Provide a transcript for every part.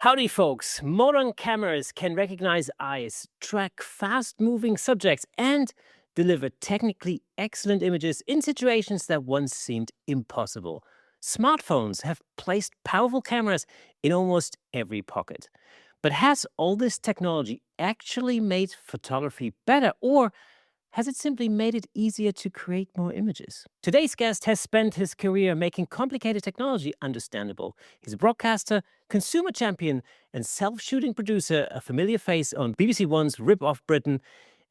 Howdy, folks. Modern cameras can recognize eyes, track fast moving subjects, and deliver technically excellent images in situations that once seemed impossible. Smartphones have placed powerful cameras in almost every pocket. But has all this technology actually made photography better, or has it simply made it easier to create more images? Today's guest has spent his career making complicated technology understandable. He's a broadcaster, consumer champion, and self shooting producer, a familiar face on BBC One's Rip Off Britain,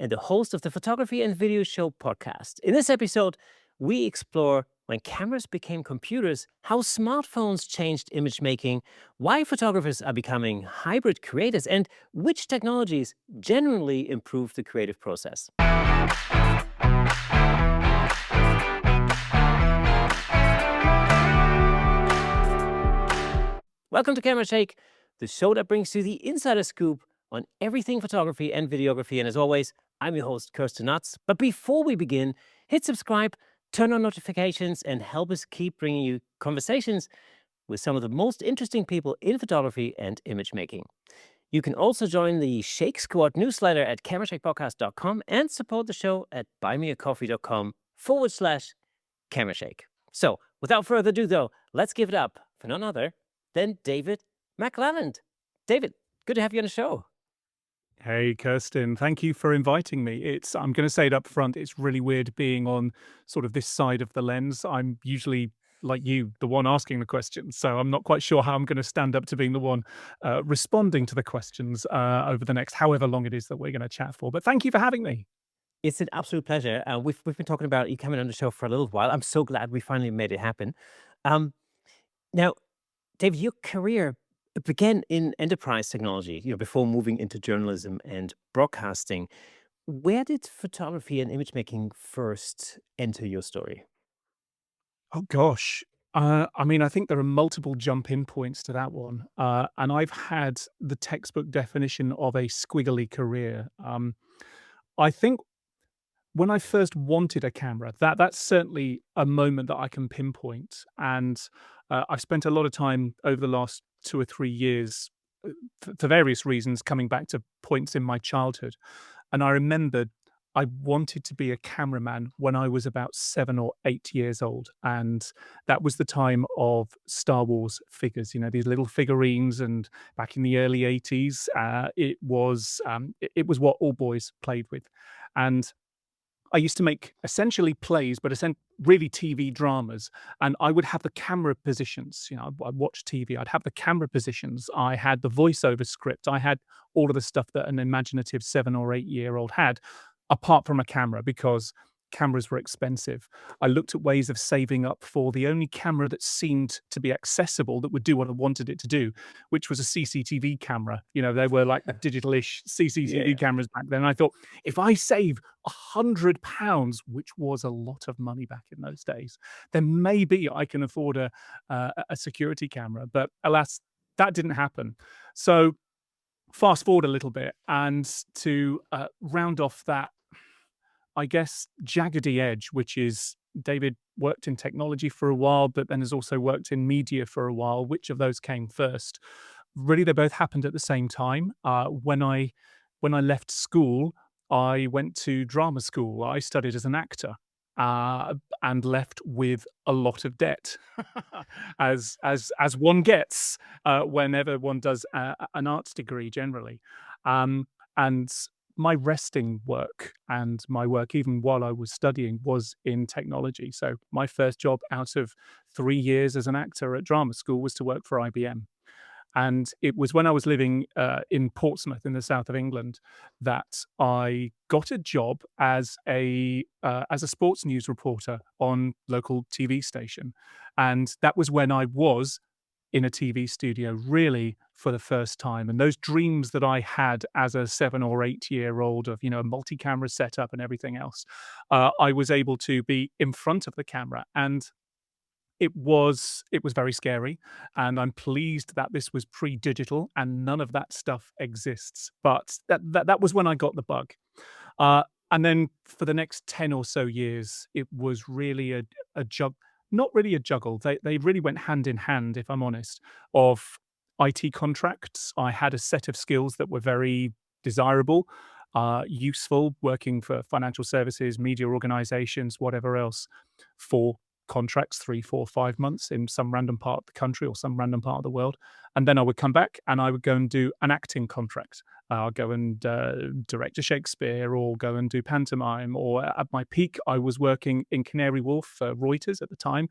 and the host of the Photography and Video Show podcast. In this episode, we explore when cameras became computers, how smartphones changed image making, why photographers are becoming hybrid creators, and which technologies genuinely improve the creative process. Welcome to Camera Shake, the show that brings you the insider scoop on everything photography and videography. And as always, I'm your host, Kersten Luts. But before we begin, hit subscribe, turn on notifications, and help us keep bringing you conversations with some of the most interesting people in photography and image making. You can also join the Shake Squad newsletter at camerashakepodcast.com and support the show at buymeacoffee.com/camerashake. So, without further ado, though, let's give it up for none other than David McClelland. David, good to have you on the show. Hey, Kirsten, thank you for inviting me. I'm going to say it up front, it's really weird being on sort of this side of the lens. I'm usually, like you, the one asking the questions. So I'm not quite sure how I'm going to stand up to being the one responding to the questions over the next however long it is that we're going to chat for. But thank you for having me. It's an absolute pleasure. We've been talking about you coming on the show for a little while. I'm so glad we finally made it happen. Um, Now, David, your career began in enterprise technology, before moving into journalism and broadcasting. Where did photography and image making first enter your story? Oh, gosh. I mean, I think there are multiple jump in points to that one. And I've had the textbook definition of a squiggly career. I think when I first wanted a camera, that's certainly a moment that I can pinpoint, and, I've spent a lot of time over the last 2 or 3 years, for various reasons, coming back to points in my childhood, and I remembered I wanted to be a cameraman when I was about 7 or 8 years old, and that was the time of Star Wars figures, these little figurines, and back in the early '80s, it was what all boys played with, and I used to make essentially plays, but really TV dramas, and I would have the camera positions. I'd watch TV. I'd have the camera positions. I had the voiceover script. I had all of the stuff that an imaginative 7 or 8 year old had, apart from a camera, because cameras were expensive. I looked at ways of saving up for the only camera that seemed to be accessible that would do what I wanted it to do, which was a CCTV camera. They were like the digital-ish CCTV Yeah. cameras back then. I thought, if I save £100, which was a lot of money back in those days, then maybe I can afford a security camera. But alas, that didn't happen. So fast forward a little bit, and to round off that, I guess, jaggedy edge, which is David worked in technology for a while, but then has also worked in media for a while. Which of those came first? Really, they both happened at the same time. When I left school, I went to drama school. I studied as an actor, and left with a lot of debt, as one gets whenever one does an arts degree, generally. And my resting work and my work, even while I was studying, was in technology. So my first job out of 3 years as an actor at drama school was to work for IBM. And it was when I was living in Portsmouth in the south of England that I got a job as a sports news reporter on local TV station, and that was when I was in a TV studio, really, for the first time. And those dreams that I had as a 7 or 8 year old of, a multi-camera setup and everything else, I was able to be in front of the camera, and it was very scary. And I'm pleased that this was pre-digital and none of that stuff exists. But that was when I got the bug. And then for the next 10 or so years, it was really a jug, not really a juggle. They really went hand in hand, if I'm honest, of IT contracts. I had a set of skills that were very desirable, useful, working for financial services, media organizations, whatever else, for contracts, 3, 4, 5 months in some random part of the country or some random part of the world. And then I would come back and I would go and do an acting contract. I'll go and direct a Shakespeare or go and do pantomime. Or at my peak, I was working in Canary Wharf for Reuters at the time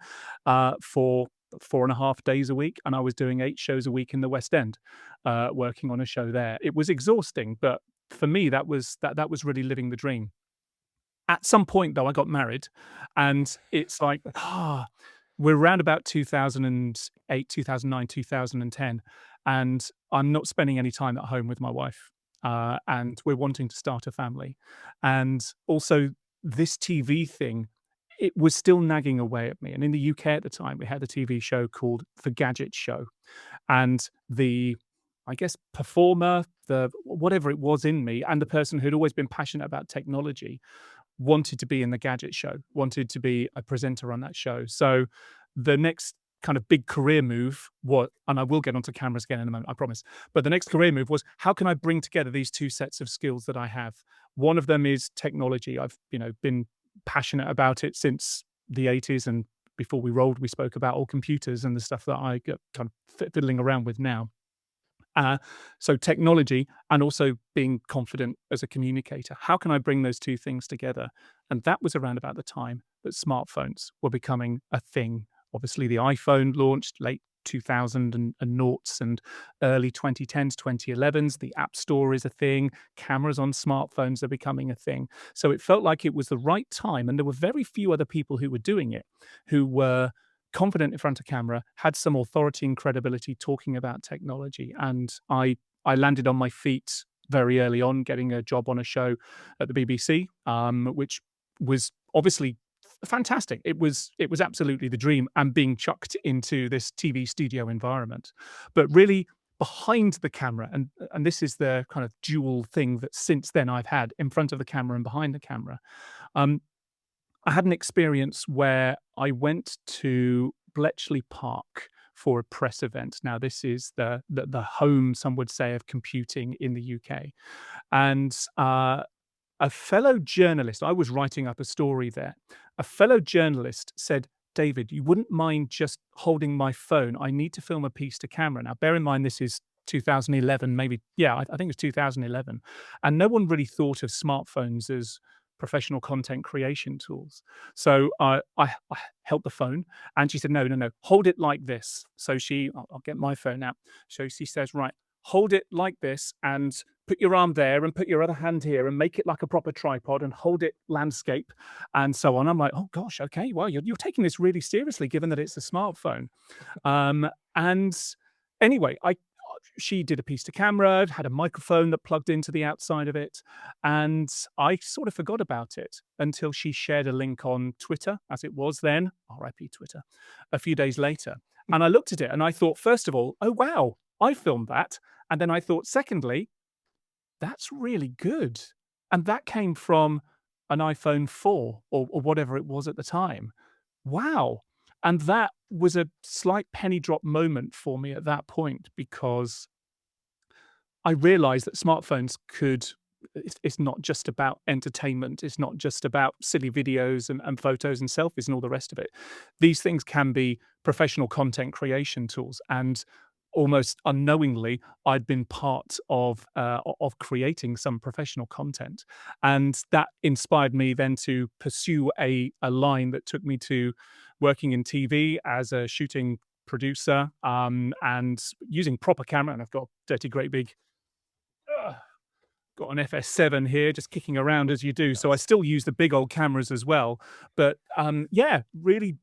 for 4.5 days a week, and I was doing 8 shows a week in the West End, working on a show there. It was exhausting, but for me, that was really living the dream. At some point, though, I got married, and it's like, we're around about 2008, 2009, 2010, and I'm not spending any time at home with my wife, and we're wanting to start a family. And also, this TV thing, it was still nagging away at me. And in the UK at the time, we had a TV show called The Gadget Show, and the I guess performer, the whatever it was in me, and the person who'd always been passionate about technology wanted to be in the gadget show, wanted to be a presenter on that show. So the next kind of big career move was, and I will get onto cameras again in a moment, I promise. But the next career move was, how can I bring together these two sets of skills that I have? One of them is technology. I've been passionate about it since the 80s, and before we rolled, we spoke about all computers and the stuff that I get kind of fiddling around with now. So technology and also being confident as a communicator. How can I bring those two things together? And that was around about the time that smartphones were becoming a thing. Obviously, the iPhone launched late 2000 and noughts and early 2010s, 2011s. The App Store is a thing. Cameras on smartphones are becoming a thing. So it felt like it was the right time. And there were very few other people who were doing it, who were confident in front of camera, had some authority and credibility talking about technology. And I landed on my feet very early on, getting a job on a show at the BBC, which was obviously fantastic. It was absolutely the dream, and being chucked into this TV studio environment. But really, behind the camera, and this is the kind of dual thing that since then I've had in front of the camera and behind the camera. Um, I had an experience where I went to Bletchley Park for a press event. Now, this is the home, some would say, of computing in the UK. And a fellow journalist, I was writing up a story there. A fellow journalist said, "David, you wouldn't mind just holding my phone? I need to film a piece to camera." Now, bear in mind, this is 2011, maybe. Yeah, I think it was 2011. And no one really thought of smartphones as professional content creation tools. So I held the phone, and she said, "No, no, no, hold it like this." So I'll get my phone out. So she says, "Right, hold it like this and put your arm there and put your other hand here and make it like a proper tripod and hold it landscape," and so on. I'm like, "Oh gosh, okay, well, you're taking this really seriously, given that it's a smartphone." And anyway, she did a piece to camera, had a microphone that plugged into the outside of it, and I sort of forgot about it until she shared a link on Twitter, as it was then, RIP Twitter, a few days later. And I looked at it and I thought, first of all, oh wow, I filmed that. And then I thought, secondly, that's really good. And that came from an iPhone 4 or whatever it was at the time. Wow. And that was a slight penny drop moment for me at that point, because I realized that smartphones could, it's not just about entertainment. It's not just about silly videos and photos and selfies and all the rest of it. These things can be professional content creation tools. And almost unknowingly, I'd been part of creating some professional content, and that inspired me then to pursue a line that took me to working in TV as a shooting producer, and using proper camera. And I've got a dirty, great big. Got an FS7 here, just kicking around as you do. So I still use the big old cameras as well. But yeah, really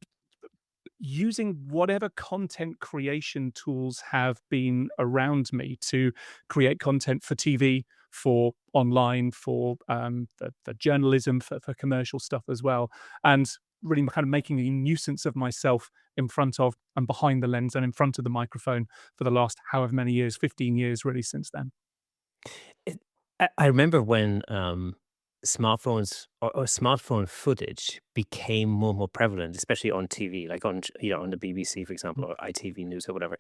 using whatever content creation tools have been around me to create content for TV, for online, for for journalism, for commercial stuff as well, and really kind of making a nuisance of myself in front of and behind the lens and in front of the microphone for the last however many years, 15 years really since then. It I remember when, smartphones or smartphone footage became more and more prevalent, especially on TV, like on, on the BBC, for example, or ITV News or whatever.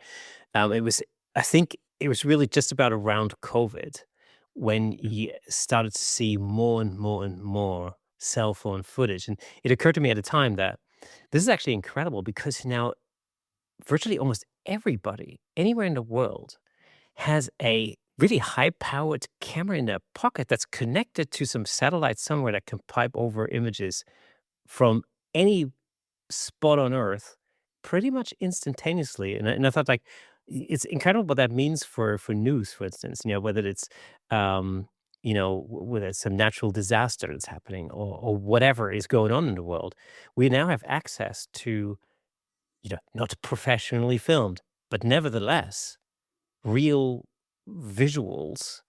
It was I think it was really just about around COVID when Mm. you started to see more and more and more cell phone footage. And it occurred to me at the time that this is actually incredible because now virtually almost everybody anywhere in the world has a really high powered camera in their pocket that's connected to some satellite somewhere that can pipe over images from any spot on Earth pretty much instantaneously. And I thought, like, it's incredible what that means for news, for instance. Whether it's whether it's some natural disaster that's happening or whatever is going on in the world, we now have access to not professionally filmed, but nevertheless real visuals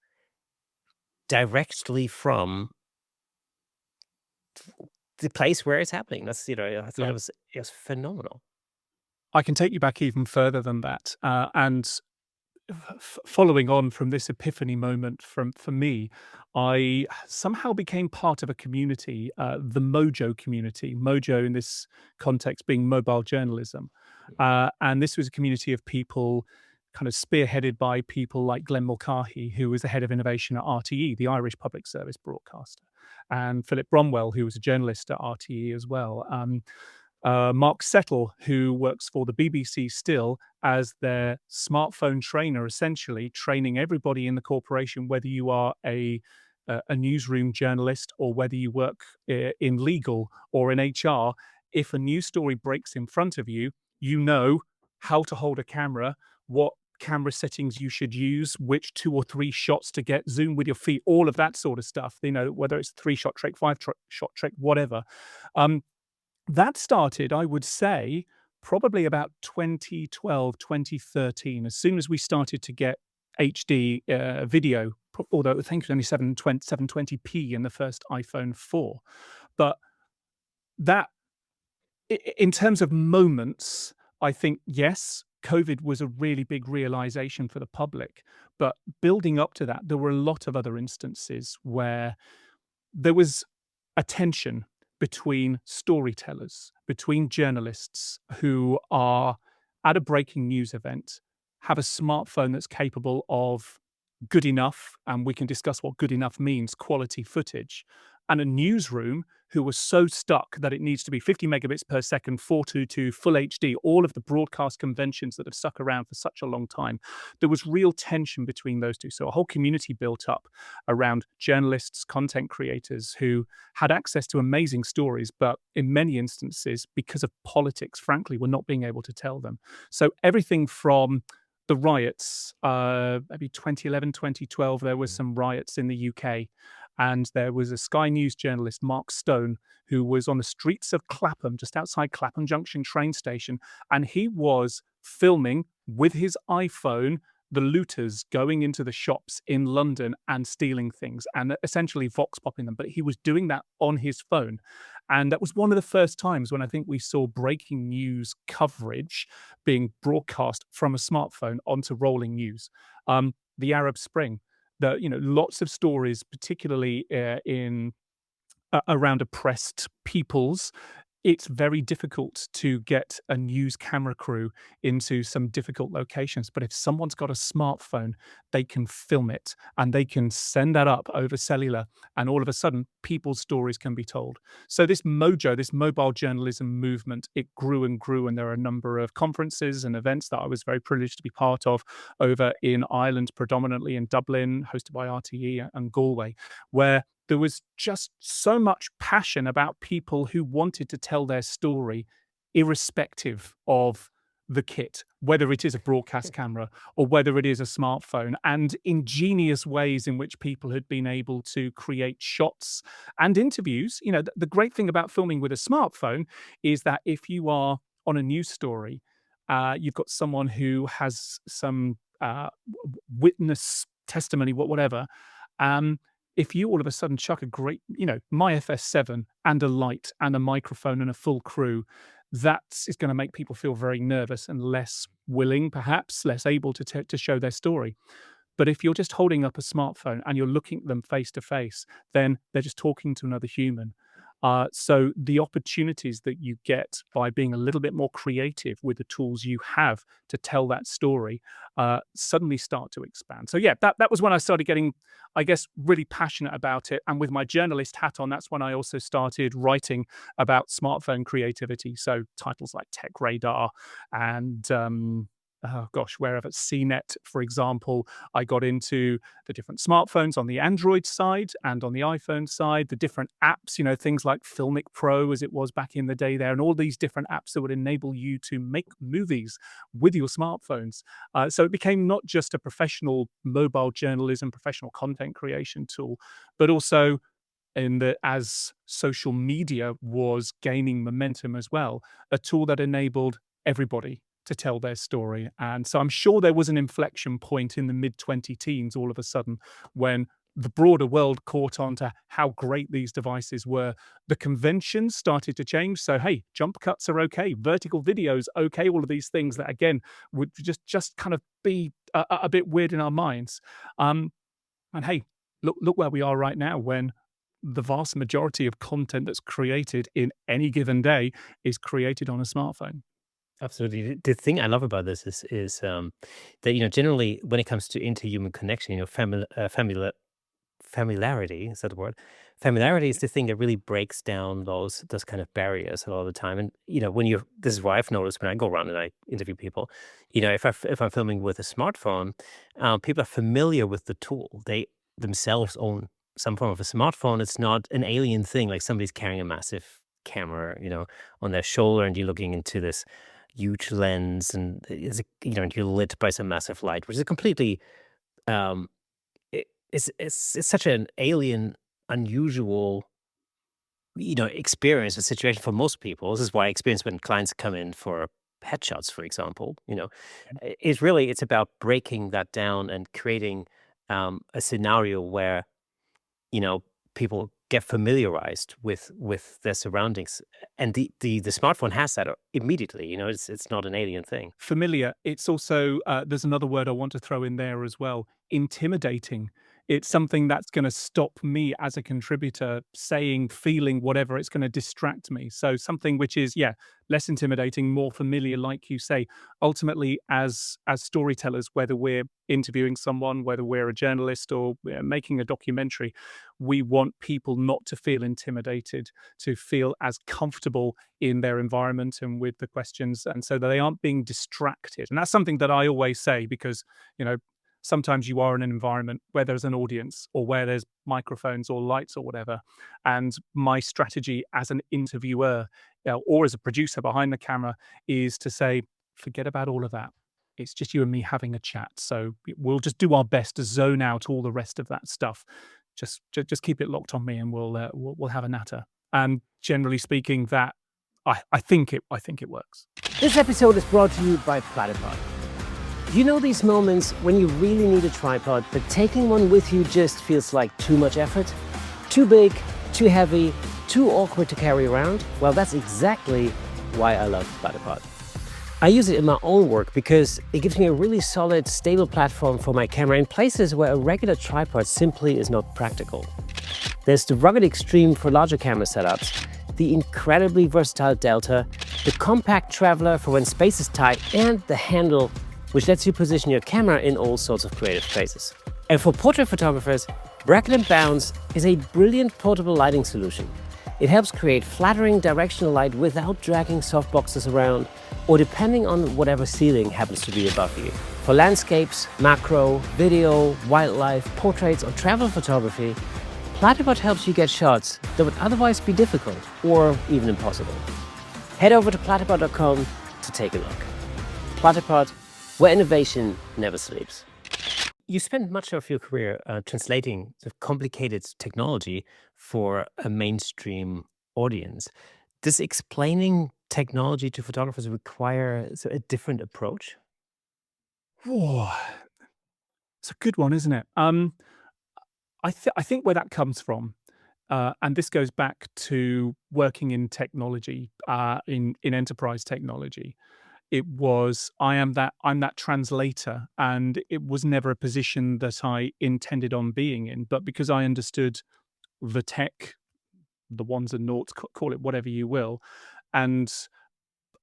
directly from the place where it's happening. I thought Yeah. it was phenomenal. I can take you back even further than that, and following on from this epiphany moment for me, I somehow became part of a community, the Mojo community. Mojo in this context being mobile journalism, and this was a community of people kind of spearheaded by people like Glenn Mulcahy, who was the head of innovation at RTE, the Irish Public Service broadcaster, and Philip Bromwell, who was a journalist at RTE as well. Mark Settle, who works for the BBC still as their smartphone trainer, essentially training everybody in the corporation, whether you are a newsroom journalist or whether you work in legal or in HR. If a news story breaks in front of you, you know how to hold a camera, what camera settings you should use, which 2 or 3 shots to get, zoom with your feet, all of that sort of stuff. Whether it's 3 shot trick, 5 shot trick, whatever. Um, that started, I would say, probably about 2012, 2013. As soon as we started to get HD video, although I think it was only 720p in the first iPhone 4. But that, in terms of moments, I think, yes, COVID was a really big realization for the public. But building up to that, there were a lot of other instances where there was a tension between storytellers, between journalists who are at a breaking news event, have a smartphone that's capable of good enough, and we can discuss what good enough means, quality footage, and a newsroom who was so stuck that it needs to be 50 megabits per second, 422, full HD, all of the broadcast conventions that have stuck around for such a long time. There was real tension between those two. So a whole community built up around journalists, content creators who had access to amazing stories, but in many instances, because of politics, frankly, were not being able to tell them. So everything from the riots, maybe 2011, 2012, there was some riots in the UK. And there was a Sky News journalist, Mark Stone, who was on the streets of Clapham, just outside Clapham Junction train station. And he was filming with his iPhone the looters going into the shops in London and stealing things and essentially vox popping them. But he was doing that on his phone. And that was one of the first times when I think we saw breaking news coverage being broadcast from a smartphone onto rolling news. The Arab Spring, lots of stories, particularly in around oppressed peoples. It's very difficult to get a news camera crew into some difficult locations. But if someone's got a smartphone, they can film it and they can send that up over cellular. And all of a sudden, people's stories can be told. So this Mojo, this mobile journalism movement, it grew and grew. And there are a number of conferences and events that I was very privileged to be part of over in Ireland, predominantly in Dublin, hosted by RTE and Galway, where there was just so much passion about people who wanted to tell their story irrespective of the kit, whether it is a broadcast camera or whether it is a smartphone, and ingenious ways in which people had been able to create shots and interviews. The great thing about filming with a smartphone is that if you are on a news story, you've got someone who has some witness testimony, whatever. If you all of a sudden chuck a great, my FS7 and a light and a microphone and a full crew, that is going to make people feel very nervous and less willing, perhaps less able to show their story. But if you're just holding up a smartphone and you're looking at them face to face, then they're just talking to another human. So the opportunities that you get by being a little bit more creative with the tools you have to tell that story suddenly start to expand. So yeah, that was when I started getting, I guess, really passionate about it. And with my journalist hat on, that's when I also started writing about smartphone creativity. So titles like Tech Radar and oh gosh, wherever CNET, for example, I got into the different smartphones on the Android side and on the iPhone side, the different apps, things like Filmic Pro as it was back in the day there, and all these different apps that would enable you to make movies with your smartphones. So it became not just a professional mobile journalism, professional content creation tool, but also in the as social media was gaining momentum as well, a tool that enabled everybody to tell their story. And so I'm sure there was an inflection point in the mid 20 teens all of a sudden when the broader world caught on to how great these devices were. The conventions started to change. So, hey, jump cuts are okay, vertical videos, okay, all of these things that, again, would just kind of be a bit weird in our minds. And hey, look where we are right now when the vast majority of content that's created in any given day is created on a smartphone. Absolutely. The thing I love about this is that generally when it comes to interhuman connection, familiarity, is that the word? Familiarity is the thing that really breaks down those kind of barriers a lot of the time. And when you this is what I've noticed when I go around and I interview people. If I'm filming with a smartphone, people are familiar with the tool. They themselves own some form of a smartphone. It's not an alien thing like somebody's carrying a massive camera, on their shoulder, and you're looking into this huge lens, and and you're lit by some massive light, which is a completely um, it's such an alien, unusual, experience or situation for most people. This is why I experience when clients come in for headshots, for example. It's about breaking that down and creating a scenario where you know people get familiarized with their surroundings, and the smartphone has that immediately. It's not an alien thing. Familiar. It's also, there's another word I want to throw in there as well, intimidating. It's something that's going to stop me as a contributor saying, feeling whatever. It's going to distract me. So something which is, yeah, less intimidating, more familiar, like you say. Ultimately, as storytellers, whether we're interviewing someone, whether we're a journalist or we're making a documentary, we want people not to feel intimidated, to feel as comfortable in their environment and with the questions, and so that they aren't being distracted. And that's something that I always say because, you know, sometimes you are in an environment where there's an audience or where there's microphones or lights or whatever. And my strategy as an interviewer, or as a producer behind the camera is to say, forget about all of that. It's just you and me having a chat. So we'll just do our best to zone out all the rest of that stuff. Just keep it locked on me, and we'll have a natter. And generally speaking, that I think it works. This episode is brought to you by Platypod. You know these moments when you really need a tripod, but taking one with you just feels like too much effort? Too big, too heavy, too awkward to carry around? Well, that's exactly why I love Platypod. I use it in my own work because it gives me a really solid, stable platform for my camera in places where a regular tripod simply is not practical. There's the rugged extreme for larger camera setups, the incredibly versatile Delta, the compact traveler for when space is tight, and the handle, which lets you position your camera in all sorts of creative places. And for portrait photographers, Bracket and Bounce is a brilliant portable lighting solution. It helps create flattering directional light without dragging softboxes around, or depending on whatever ceiling happens to be above you. For landscapes, macro, video, wildlife, portraits, or travel photography, Platypod helps you get shots that would otherwise be difficult or even impossible. Head over to platypod.com to take a look. Platypod, where innovation never sleeps. You spent much of your career translating the complicated technology for a mainstream audience. Does explaining technology to photographers require a different approach? Whoa, it's a good one, isn't it? I think where that comes from, and this goes back to working in technology, in enterprise technology. It was I'm that translator, and it was never a position that I intended on being in. But because I understood the tech, the ones and noughts, call it whatever you will. And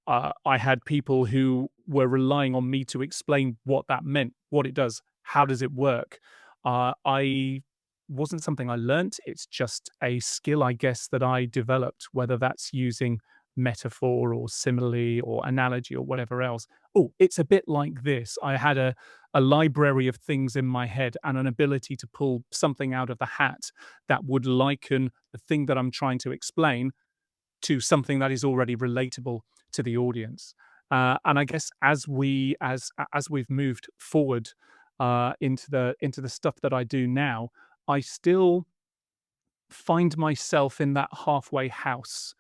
I had people who were relying on me to explain what that meant, what it does, how does it work. I wasn't something I learnt. It's just a skill, I guess, that I developed, whether that's using metaphor or simile or analogy or whatever else. Oh, it's a bit like this. I had a library of things in my head and an ability to pull something out of the hat that would liken the thing that I'm trying to explain to something that is already relatable to the audience. And I guess as we've moved forward into the stuff that I do now, I still find myself in that halfway house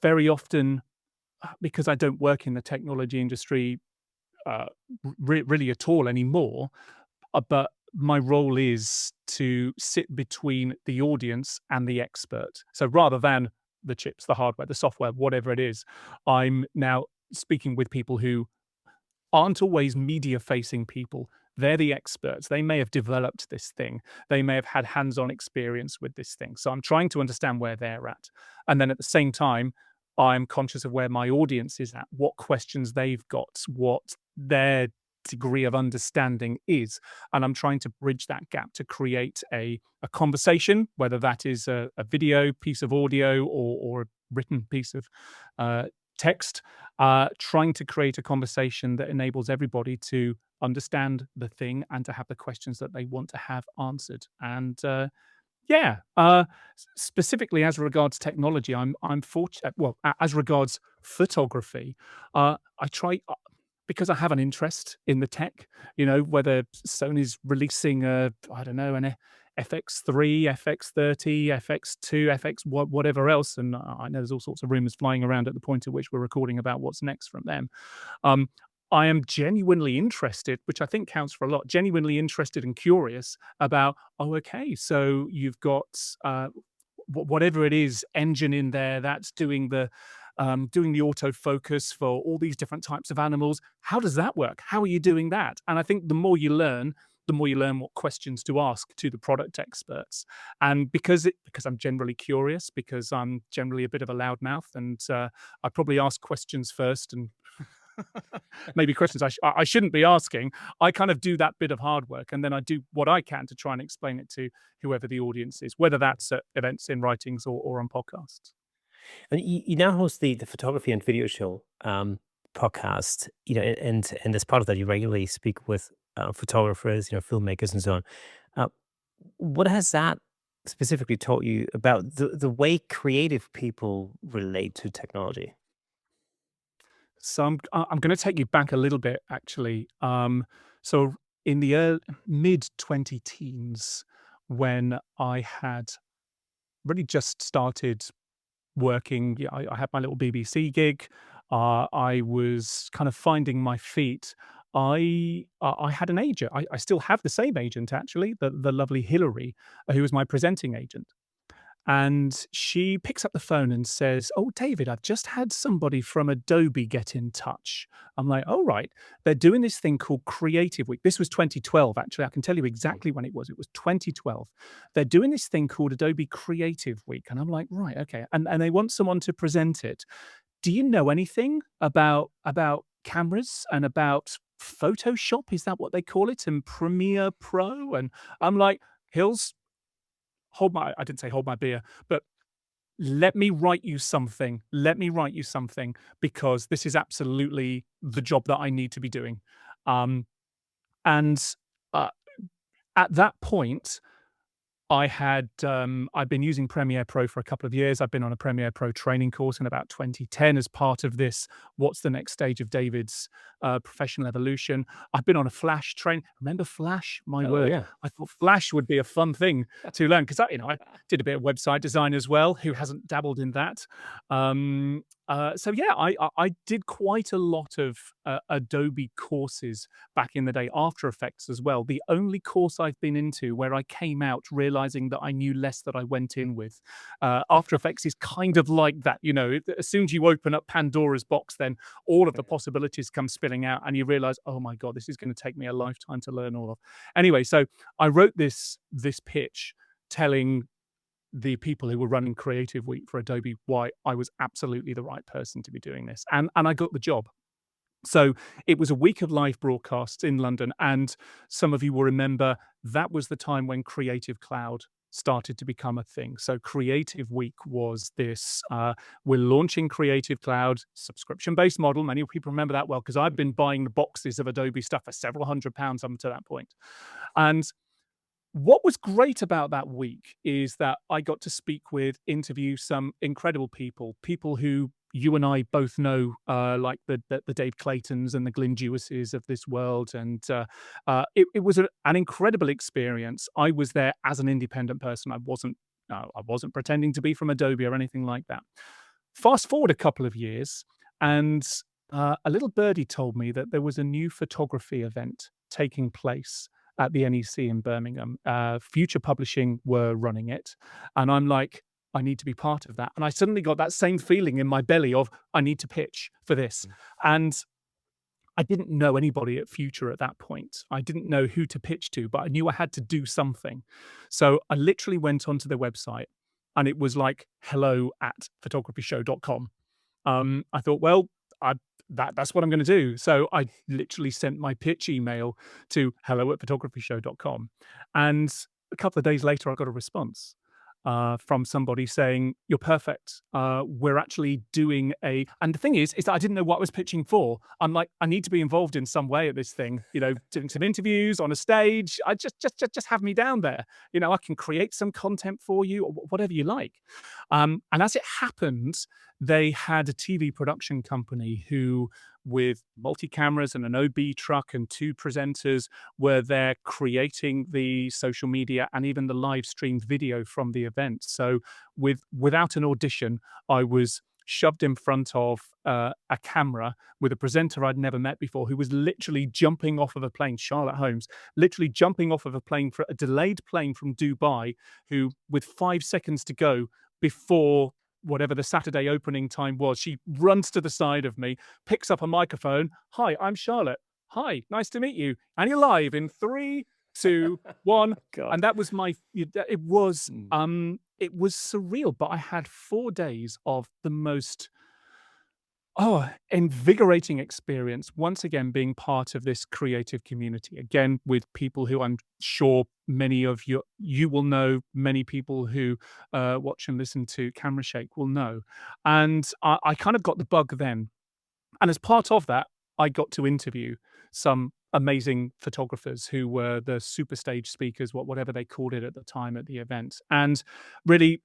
very often because I don't work in the technology industry uh, really at all anymore. But my role is to sit between the audience and the expert. So rather than the chips, the hardware, the software, whatever it is, I'm now speaking with people who aren't always media facing people. They're the experts. They may have developed this thing. They may have had hands on experience with this thing. So I'm trying to understand where they're at. And then at the same time, I'm conscious of where my audience is at, what questions they've got, what their degree of understanding is. And I'm trying to bridge that gap to create a conversation, whether that is a video piece of audio or a written piece of text, trying to create a conversation that enables everybody to understand the thing and to have the questions that they want to have answered. And yeah, specifically as regards technology, I'm fortunate. Well, as regards photography, I try because I have an interest in the tech. You know, whether Sony's releasing I don't know, an FX3, FX30, FX2, FX whatever else, and I know there's all sorts of rumors flying around at the point at which we're recording about what's next from them. Um, I am genuinely interested, which I think counts for a lot, genuinely interested and curious about, oh, okay, so you've got whatever it is, engine in there that's doing the autofocus for all these different types of animals. How does that work? How are you doing that? And I think the more you learn what questions to ask to the product experts. And because I'm generally curious, because I'm generally a bit of a loudmouth, and I probably ask questions first, and maybe questions I shouldn't be asking. I kind of do that bit of hard work, and then I do what I can to try and explain it to whoever the audience is, whether that's at events, in writings, or on podcasts. And you now host the photography and video show podcast, and as part of that, you regularly speak with photographers, filmmakers, and so on. Uh, what has that specifically taught you about the way creative people relate to technology? So I'm going to take you back a little bit, actually. So in the mid 20 teens, when I had really just started working, yeah, I had my little BBC gig. I was kind of finding my feet. I had an agent. I still have the same agent, actually, the lovely Hillary, who was my presenting agent. And she picks up the phone and says, "Oh, David, I've just had somebody from Adobe get in touch." I'm like, "Oh, right. They're doing this thing called Creative Week." This was 2012, actually. I can tell you exactly when it was. It was 2012. They're doing this thing called Adobe Creative Week. And I'm like, "Right, okay." And they want someone to present it. Do you know anything about cameras and about Photoshop? Is that what they call it? And Premiere Pro? And I'm like, "Hills, I didn't say hold my beer, but let me write you something. Let me write you something because this is absolutely the job that I need to be doing." Um, and uh, at that point, I'd been using Premiere Pro for a couple of years. I've been on a Premiere Pro training course in about 2010 as part of this. What's the next stage of David's professional evolution? I've been on a Flash train. Remember Flash? My Oh word! yeah. I thought Flash would be a fun thing to learn because I did a bit of website design as well. Who hasn't dabbled in that? So yeah, I did quite a lot of Adobe courses back in the day, After Effects as well. The only course I've been into where I came out realizing that I knew less that I went in with. After Effects is kind of like that, as soon as you open up Pandora's box, then all of the possibilities come spilling out, and you realize, oh my God, this is going to take me a lifetime to learn all of. Anyway, so I wrote this pitch telling the people who were running Creative Week for Adobe why I was absolutely the right person to be doing this, and I got the job. So it was a week of live broadcasts in London, and some of you will remember that was the time when Creative Cloud started to become a thing. So Creative Week was this, we're launching Creative Cloud, subscription-based model. Many people remember that well, because I've been buying the boxes of Adobe stuff for several £100s up to that point. And what was great about that week is that I got to speak with, interview some incredible people, people who you and I both know, like the Dave Claytons and the Glyn Dewises of this world, and it was an incredible experience. I was there as an independent person. I wasn't pretending to be from Adobe or anything like that. Fast forward a couple of years, and a little birdie told me that there was a new photography event taking place at the NEC in Birmingham. Future Publishing were running it, and I'm like, I need to be part of that. And I suddenly got that same feeling in my belly of I need to pitch for this. And I didn't know anybody at Future at that point. I didn't know who to pitch to, but I knew I had to do something. So I literally went onto their website, and it was like hello@photographyshow.com. I thought, well, that's what I'm going to do. So I literally sent my pitch email to hello@photographyshow.com. And a couple of days later, I got a response from somebody saying, "You're perfect. We're actually doing a..." And the thing is that I didn't know what I was pitching for. I'm like, I need to be involved in some way at this thing. Doing some interviews on a stage. I just have me down there. I can create some content for you, or whatever you like. And as it happened, they had a TV production company who, with multi-cameras and an OB truck and 2 presenters, were there creating the social media and even the live streamed video from the event. So without an audition, I was shoved in front of a camera with a presenter I'd never met before, who was literally jumping off of a plane, Charlotte Holmes, literally jumping off of a delayed plane from Dubai, who, with 5 seconds to go before whatever the Saturday opening time was, she runs to the side of me, picks up a microphone. "Hi, I'm Charlotte. Hi, nice to meet you. And you're live in 3, 2, 1." God. And that was it was surreal, but I had 4 days of the most invigorating experience, once again being part of this creative community, again with people who I'm sure many of you will know, many people who watch and listen to Camera Shake will know. And I kind of got the bug then. And as part of that, I got to interview some amazing photographers who were the super stage speakers, whatever they called it at the time at the event. And really,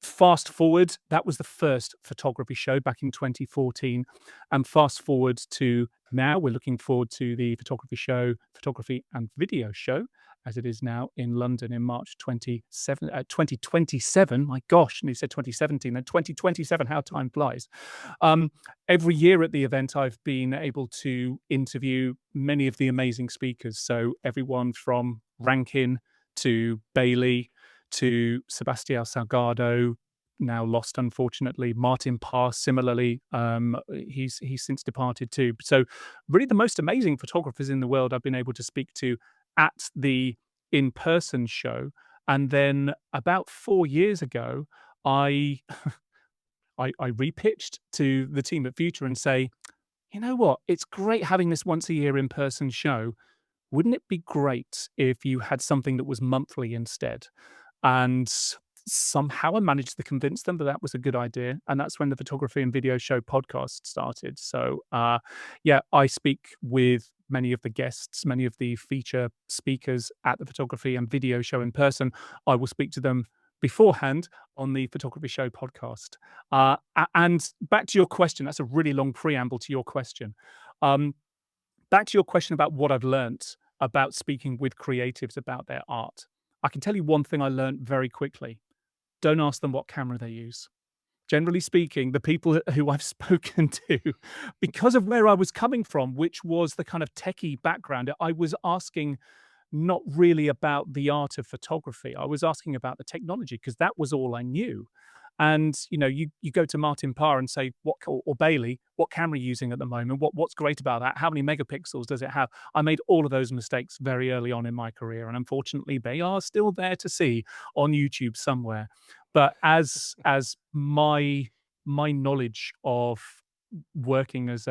fast forward, that was the first photography show back in 2014. And fast forward to now, we're looking forward to the photography and video show, as it is now in London in March 2027. My gosh, and he said 2017, then 2027, how time flies. Every year at the event, I've been able to interview many of the amazing speakers. So everyone from Rankin to Bailey to Sebastião Salgado, now lost, unfortunately. Martin Parr, similarly, he's since departed too. So really the most amazing photographers in the world I've been able to speak to at the in-person show. And then about 4 years ago, I repitched to the team at Future and say, you know what, it's great having this once a year in-person show. Wouldn't it be great if you had something that was monthly instead? And somehow I managed to convince them that that was a good idea. And that's when the Photography and Video Show podcast started. So I speak with many of the guests, many of the feature speakers at the Photography and Video Show in person. I will speak to them beforehand on the Photography Show podcast. And back to your question, that's a really long preamble to your question. Back to your question about what I've learnt about speaking with creatives about their art. I can tell you one thing I learned very quickly. Don't ask them what camera they use. Generally speaking, the people who I've spoken to, because of where I was coming from, which was the kind of techie background, I was asking not really about the art of photography. I was asking about the technology, because that was all I knew. And you go to Martin Parr and say, or Bailey, what camera are you using at the moment? What's great about that? How many megapixels does it have? I made all of those mistakes very early on in my career, and unfortunately, they are still there to see on YouTube somewhere. But as my knowledge of working as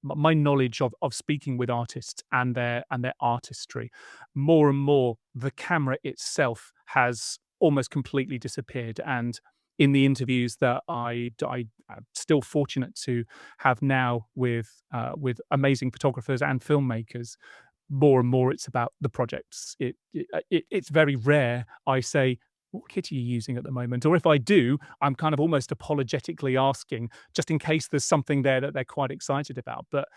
my knowledge of speaking with artists and their artistry, more and more the camera itself has almost completely disappeared. And in the interviews that I'm still fortunate to have now with amazing photographers and filmmakers, more and more it's about the projects. It's very rare I say, "What kit are you using at the moment?" Or if I do, I'm kind of almost apologetically asking, just in case there's something there that they're quite excited about. But,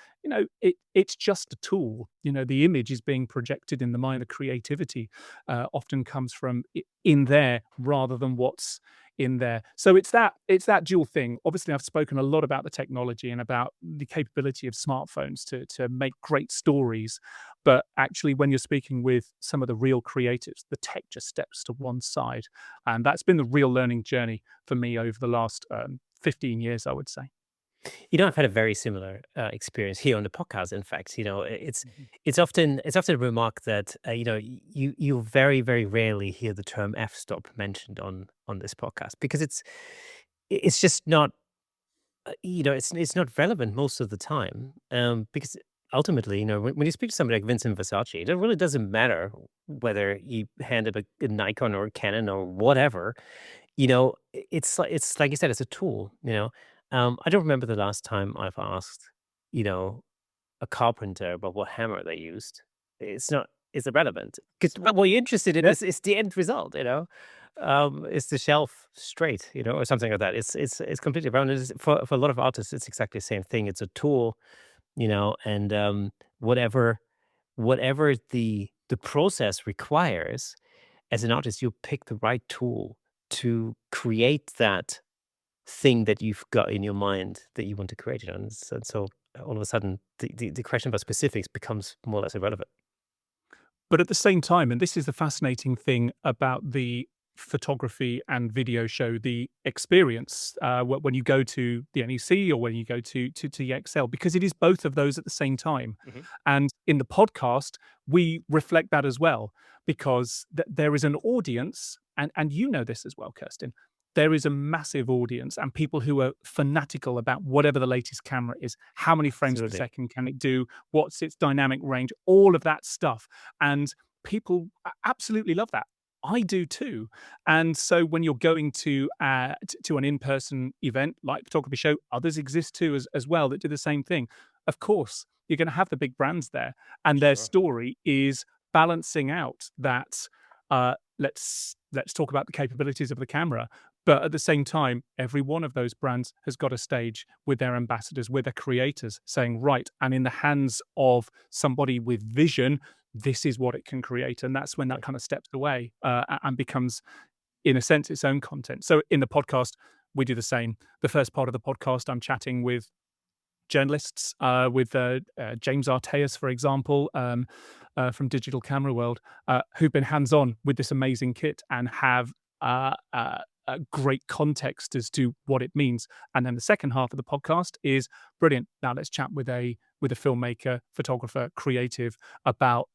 it's just a tool. The image is being projected in the mind. The creativity, often comes from in there rather than what's in there. So it's that dual thing. Obviously, I've spoken a lot about the technology and about the capability of smartphones to make great stories, but actually, when you're speaking with some of the real creatives, the tech just steps to one side. And that's been the real learning journey for me over the last 15 years, I would say. I've had a very similar experience here on the podcast. In fact, it's Mhm. it's often remarked that you very very rarely hear the term f-stop mentioned on this podcast because it's just not it's not relevant most of the time, because ultimately, when you speak to somebody like Vincent Versace, it really doesn't matter whether he handed a Nikon or a Canon or whatever. It's like you said, it's a tool. I don't remember the last time I've asked, you know, a carpenter about what hammer they used. It's not. It's irrelevant because what you're interested in Yeah. is the end result. Is the shelf straight? Or something like that. It's completely irrelevant. For a lot of artists, it's exactly the same thing. It's a tool. And whatever whatever the process requires, as an artist, you pick the right tool to create that thing that you've got in your mind that you want to create it on. So all of a sudden, the question about specifics becomes more or less irrelevant. But at the same time, and this is the fascinating thing about the photography and video show, the experience, when you go to the NEC or when you go to the EXL, because it is both of those at the same time. Mhm. And in the podcast, we reflect that as well, because there is an audience, and you know this as well, Kirsten. There is a massive audience and people who are fanatical about whatever the latest camera is. How many frames per Absolutely. second can it do? What's its dynamic range? All of that stuff, and people absolutely love that. I do too. And so when you're going to an in-person event like photography show, others exist too as well that do the same thing. Of course, you're going to have the big brands there, and their Sure. story is balancing out that. Let's talk about the capabilities of the camera, but at the same time, every one of those brands has got a stage with their ambassadors, with their creators, saying, right, and in the hands of somebody with vision, this is what it can create. And that's when that Right. kind of steps away and becomes, in a sense, its own content. So in the podcast, we do the same. The first part of the podcast, I'm chatting with journalists, with James Arteas, for example, from Digital Camera World, who've been hands on with this amazing kit and have a great context as to what it means. And then the second half of the podcast is brilliant. Now let's chat with a filmmaker, photographer, creative about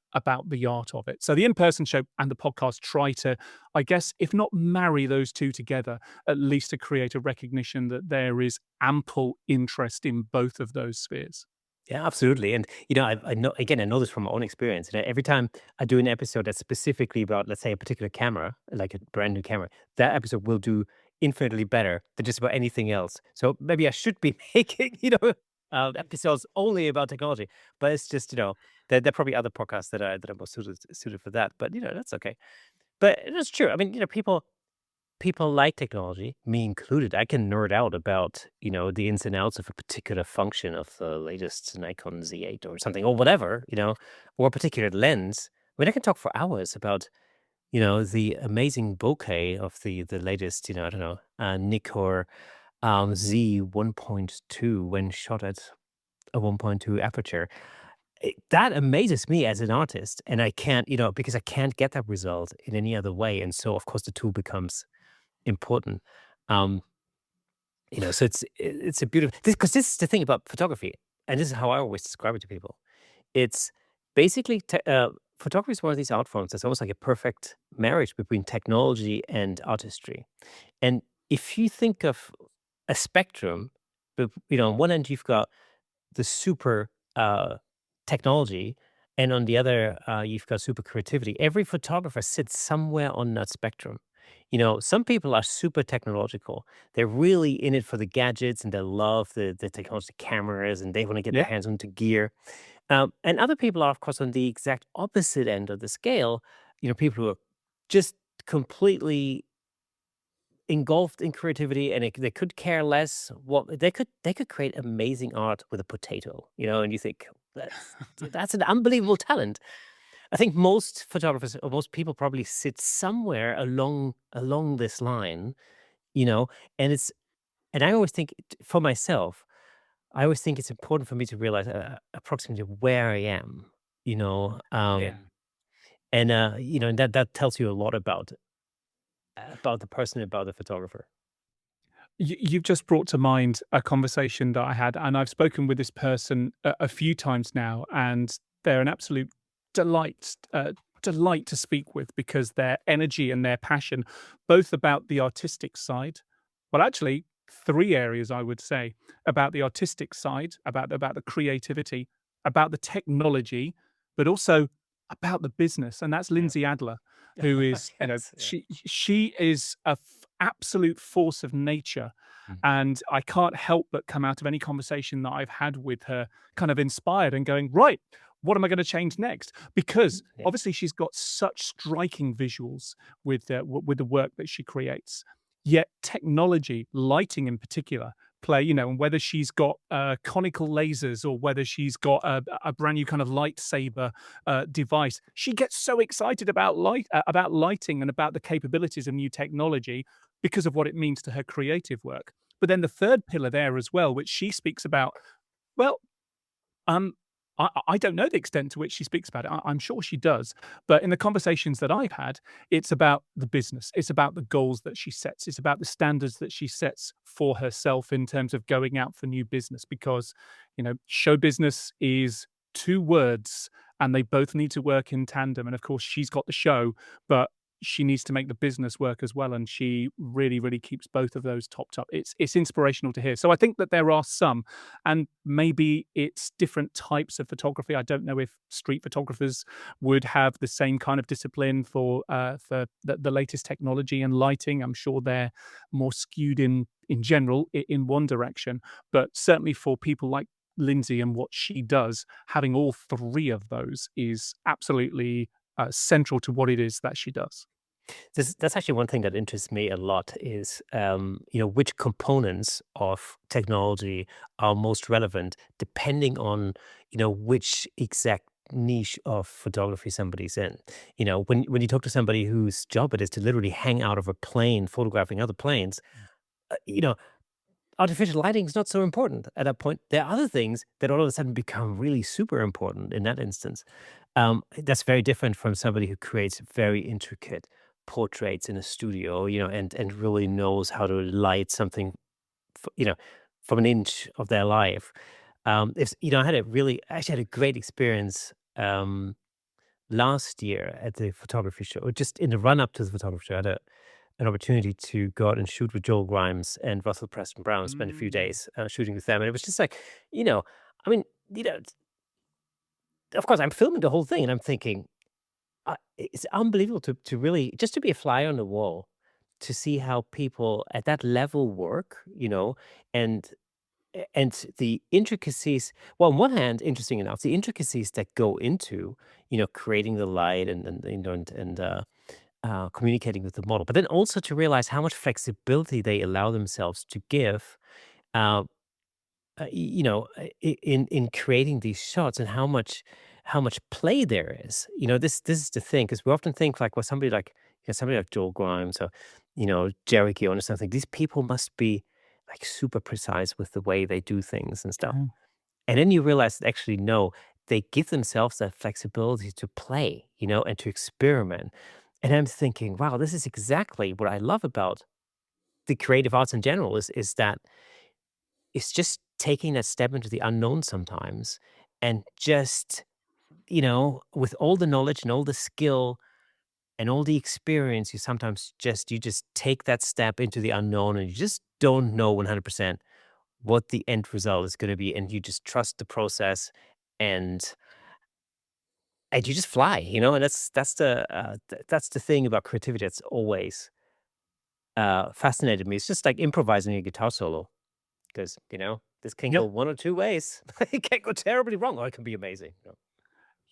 the art of it. So the in-person show and the podcast try to, I guess, if not marry those two together, at least to create a recognition that there is ample interest in both of those spheres. Yeah, absolutely. And I know, again, I know this from my own experience. Every time I do an episode that's specifically about, let's say, a particular camera, like a brand new camera, that episode will do infinitely better than just about anything else. So maybe I should be making, episodes only about technology. But it's just, there are probably other podcasts that are more suited for that. But that's okay. But it's true. I mean, people like technology, me included. I can nerd out about, the ins and outs of a particular function of the latest Nikon Z8 or something or whatever, or a particular lens. I mean, I can talk for hours about, the amazing bokeh of the latest, I don't know, Nikkor Z 1.2 when shot at a 1.2 aperture. That amazes me as an artist, and I can't, because I can't get that result in any other way. And so, of course, the tool becomes important. Um, so it's a beautiful because this is the thing about photography, and this is how I always describe it to people. It's basically photography is one of these art forms that's almost like a perfect marriage between technology and artistry. And if you think of a spectrum, on one end you've got the super technology, and on the other, you've got super creativity. Every photographer sits somewhere on that spectrum. Some people are super technological. They're really in it for the gadgets and they love the technology, cameras, and they want to get their Yeah. hands onto gear. And other people are, of course, on the exact opposite end of the scale. People who are just completely engulfed in creativity, and they could care less what they could create amazing art with a potato, and you think that's an unbelievable talent. I think most photographers or most people probably sit somewhere along this line, you know, and I always think for myself, I always think it's important for me to realize approximately where I am, you know, Yeah. and that tells you a lot about the person, about the photographer. You've just brought to mind a conversation that I had, and I've spoken with this person a few times now, and they're an absolute delight, delight to speak with because their energy and their passion, both about the artistic side, well, actually, three areas I would say about the artistic side, about the creativity, about the technology, but also about the business, and that's Yeah. Lindsay Adler, who is, Yes. Yeah. she is a absolute force of nature. Mm. And I can't help but come out of any conversation that I've had with her kind of inspired and going, right, what am I going to change next? Because Yeah. obviously she's got such striking visuals with with the work that she creates. Yet technology, lighting in particular, play, and whether she's got conical lasers or whether she's got a brand new kind of lightsaber device, she gets so excited about about lighting and about the capabilities of new technology because of what it means to her creative work. But then the third pillar there as well, which she speaks about, well, um, I don't know the extent to which she speaks about it. I'm sure she does. But in the conversations that I've had, it's about the business. It's about the goals that she sets. It's about the standards that she sets for herself in terms of going out for new business. Because, show business is two words and they both need to work in tandem. And of course, she's got the show, but she needs to make the business work as well. And she really, really keeps both of those topped up. It's inspirational to hear. So I think that there are some, and maybe it's different types of photography. I don't know if street photographers would have the same kind of discipline for the latest technology and lighting. I'm sure they're more skewed in general in one direction, but certainly for people like Lindsay and what she does, having all three of those is absolutely central to what it is that she does. That's actually one thing that interests me a lot is, which components of technology are most relevant depending on, which exact niche of photography somebody's in. When you talk to somebody whose job it is to literally hang out of a plane photographing other planes, uh, you know, artificial lighting is not so important at that point. There are other things that all of a sudden become really super important in that instance. That's very different from somebody who creates very intricate portraits in a studio, and really knows how to light something, you know, from an inch of their life. I actually had a great experience last year at the photography show, or just in the run up to the photography show. I had an opportunity to go out and shoot with Joel Grimes and Russell Preston Brown, spend a few Mm. days shooting with them. And it was just like, you know, I mean, of course, I'm filming the whole thing and I'm thinking, it's unbelievable to really just to be a fly on the wall, to see how people at that level work, and and the intricacies. Well, on one hand, interesting enough, the intricacies that go into creating the light and communicating with the model, but then also to realize how much flexibility they allow themselves to give. Uh, in creating these shots, and how much play there is. This is the thing, because we often think like, well, somebody like Joel Grimes or Jerry Keown or something. These people must be like super precise with the way they do things and stuff. Yeah. And then you realize that actually no, they give themselves that flexibility to play, and to experiment. And I'm thinking, wow, this is exactly what I love about the creative arts in general. Is that it's just taking that step into the unknown sometimes, and just, with all the knowledge and all the skill and all the experience, you just take that step into the unknown, and you just don't know 100% what the end result is going to be, and you just trust the process, and you just fly, and that's the thing about creativity that's always fascinated me. It's just like improvising a guitar solo, because this can Yeah. go one or two ways. It can go terribly wrong, or it can be amazing.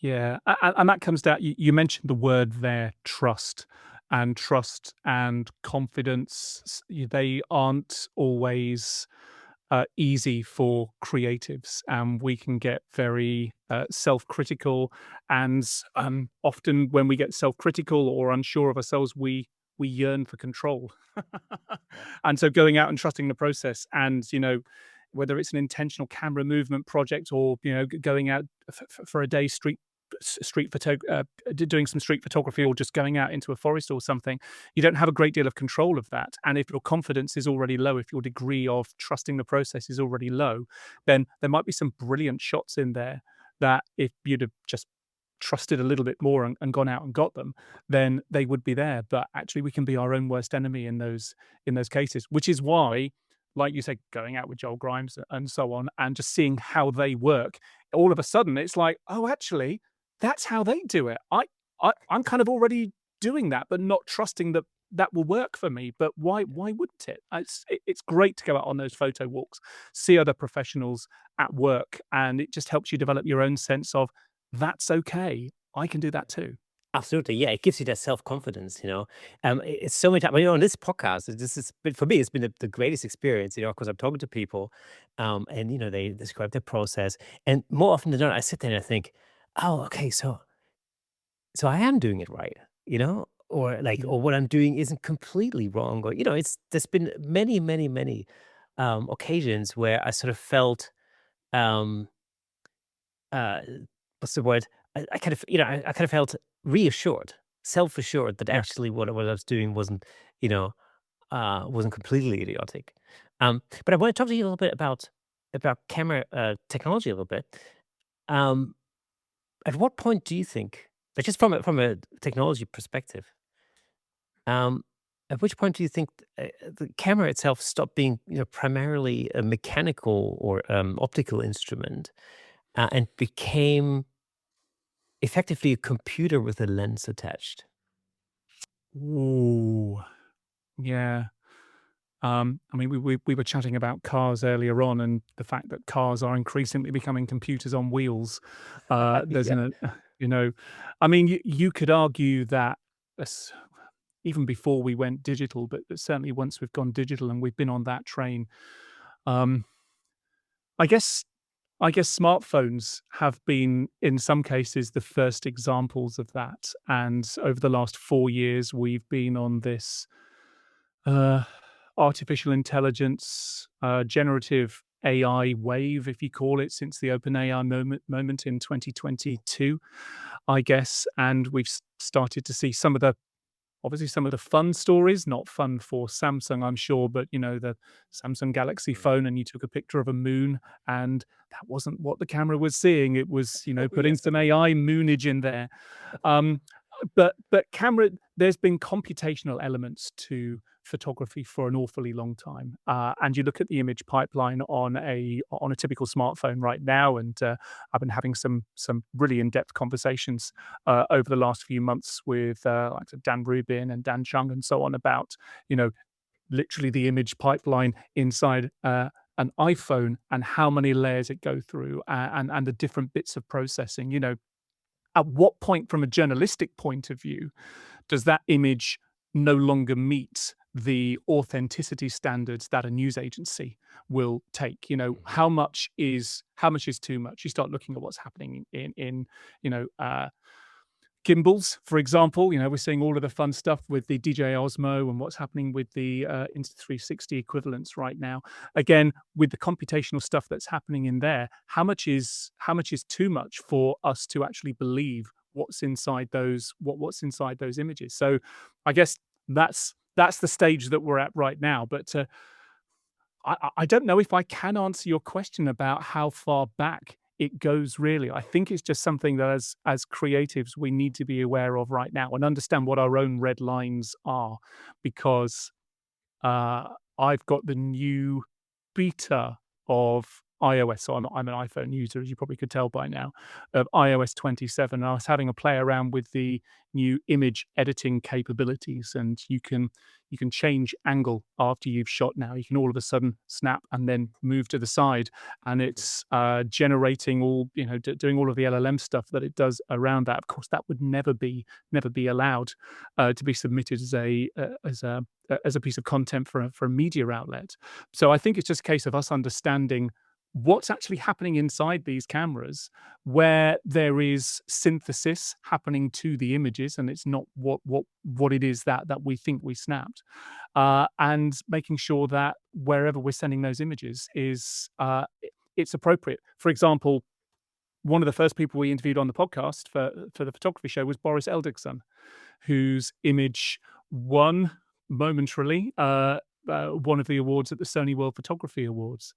Yeah, and that comes down, you mentioned the word there, trust. And trust and confidence, they aren't always easy for creatives, and we can get very self-critical. And often, when we get self-critical or unsure of ourselves, we yearn for control. Yeah. And so, going out and trusting the process, and whether it's an intentional camera movement project, or going out for a day street photo doing some street photography, or just going out into a forest or something, you don't have a great deal of control of that. And if your confidence is already low, if your degree of trusting the process is already low, then there might be some brilliant shots in there that, if you'd have just trusted a little bit more and gone out and got them, then they would be there. But actually, we can be our own worst enemy in those cases, which is why, like you said, going out with Joel Grimes and so on, and just seeing how they work, all of a sudden it's like, oh, actually, that's how they do it. I'm kind of already doing that, but not trusting that that will work for me. But why wouldn't it? It's great to go out on those photo walks, see other professionals at work, and it just helps you develop your own sense of, that's okay. I can do that too. Absolutely, yeah. It gives you that self confidence. It's so many times. On this podcast, this is been for me. It's been the greatest experience. Because I'm talking to people, and they describe their process, and more often than not, I sit there and I think, oh, okay, so I am doing it right, or like, Yeah. or what I'm doing isn't completely wrong, or there's been many, many, many occasions where I sort of felt, um, uh, what's the word? I kind of, I kind of felt reassured, self assured that Yeah. actually what I was doing wasn't completely idiotic. But I want to talk to you a little bit about camera technology a little bit. Um, at what point do you think, like just from a technology perspective, Um, at which point do you think the camera itself stopped being, primarily a mechanical or optical instrument, and became effectively a computer with a lens attached? Ooh. Yeah. I mean, we were chatting about cars earlier on, and the fact that cars are increasingly becoming computers on wheels. There's Yeah. an, you know, I mean, you could argue that, as- even before we went digital, but certainly once we've gone digital and we've been on that train, um, I guess I guess smartphones have been, in some cases, the first examples of that. And over the last 4 years, we've been on this uh, artificial intelligence, generative AI wave, if you call it, since the open AI moment in 2022, I guess. And we've started to see obviously some of the fun stories, not fun for Samsung, I'm sure, but the Samsung Galaxy Mm. phone, and you took a picture of a moon, and that wasn't what the camera was seeing. It was, Oh, putting yes. some AI moonage in there. Um, but camera, there's been computational elements to photography for an awfully long time. And you look at the image pipeline on a typical smartphone right now, and I've been having some really in-depth conversations over the last few months with like Dan Rubin and Dan Chung and so on, about you know literally the image pipeline inside an iPhone, and how many layers it go through, and the different bits of processing. At what point, from a journalistic point of view, does that image no longer meet the authenticity standards that a news agency will take? How much is too much? You start looking at what's happening in you know gimbals, for example. We're seeing all of the fun stuff with the DJI Osmo, and what's happening with the Insta360 equivalents right now. Again, with the computational stuff that's happening in there, how much is too much for us to actually believe what's inside those images? So, I guess that's the stage that we're at right now. But I don't know if I can answer your question about how far back it goes really. I think it's just something that as creatives we need to be aware of right now and understand what our own red lines are, because uh, I've got the new beta of iOS, so I'm an iPhone user, as you probably could tell by now, of iOS 27. I was having a play around with the new image editing capabilities, and you can change angle after you've shot now. You can all of a sudden snap and then move to the side, and it's generating all, doing all of the LLM stuff that it does around that. Of course, that would never be allowed to be submitted as a piece of content for a media outlet. So I think it's just a case of us understanding what's actually happening inside these cameras, where there is synthesis happening to the images, and it's not what it is that we think we snapped, and making sure that wherever we're sending those images is it's appropriate. For example, one of the first people we interviewed on the podcast for the photography show was Boris Eldrickson, whose image won momentarily one of the awards at the Sony World Photography Awards.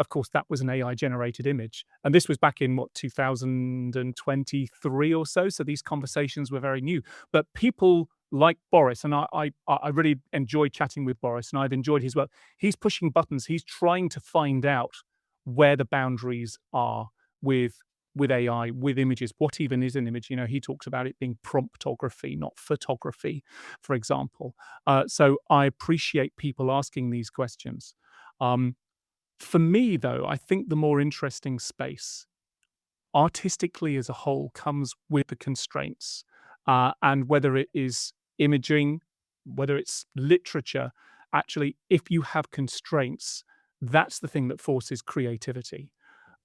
Of course, that was an AI generated image, and this was back in what, 2023 or so. So these conversations were very new, but people like Boris, and I really enjoyed chatting with Boris, and I've enjoyed his work. He's pushing buttons. He's trying to find out where the boundaries are with AI, with images. What even is an image? He talks about it being promptography, not photography, for example. So I appreciate people asking these questions. For me, though, I think the more interesting space, artistically as a whole, comes with the constraints. And whether it is imaging, whether it's literature, actually, if you have constraints, that's the thing that forces creativity.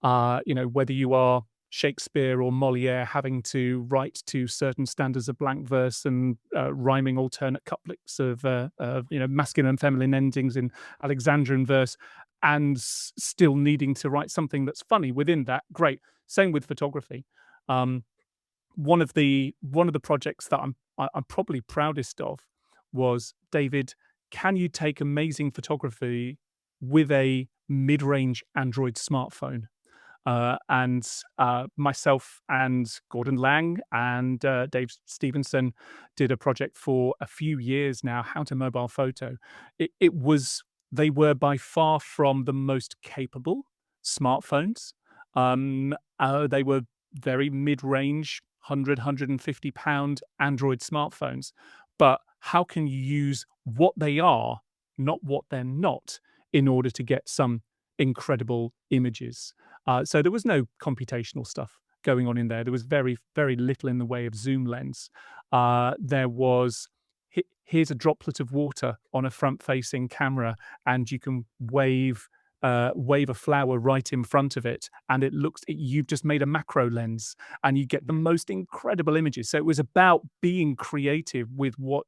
Whether you are Shakespeare or Moliere having to write to certain standards of blank verse and rhyming alternate couplets of masculine and feminine endings in Alexandrian verse, and still needing to write something that's funny within that. Great. Same with photography. Um, one of the projects that I'm probably proudest of was, David, can you take amazing photography with a mid-range Android smartphone? And myself and Gordon Lang and Dave Stevenson did a project for a few years now, How to Mobile Photo. They were by far from the most capable smartphones. They were very mid-range, 150 pound Android smartphones. But how can you use what they are, not what they're not, in order to get some incredible images? So there was no computational stuff going on in there. There was very, very little in the way of zoom lens. There was, here's a droplet of water on a front-facing camera, and you can wave a flower right in front of it, and you've just made a macro lens, and you get the most incredible images. So it was about being creative with what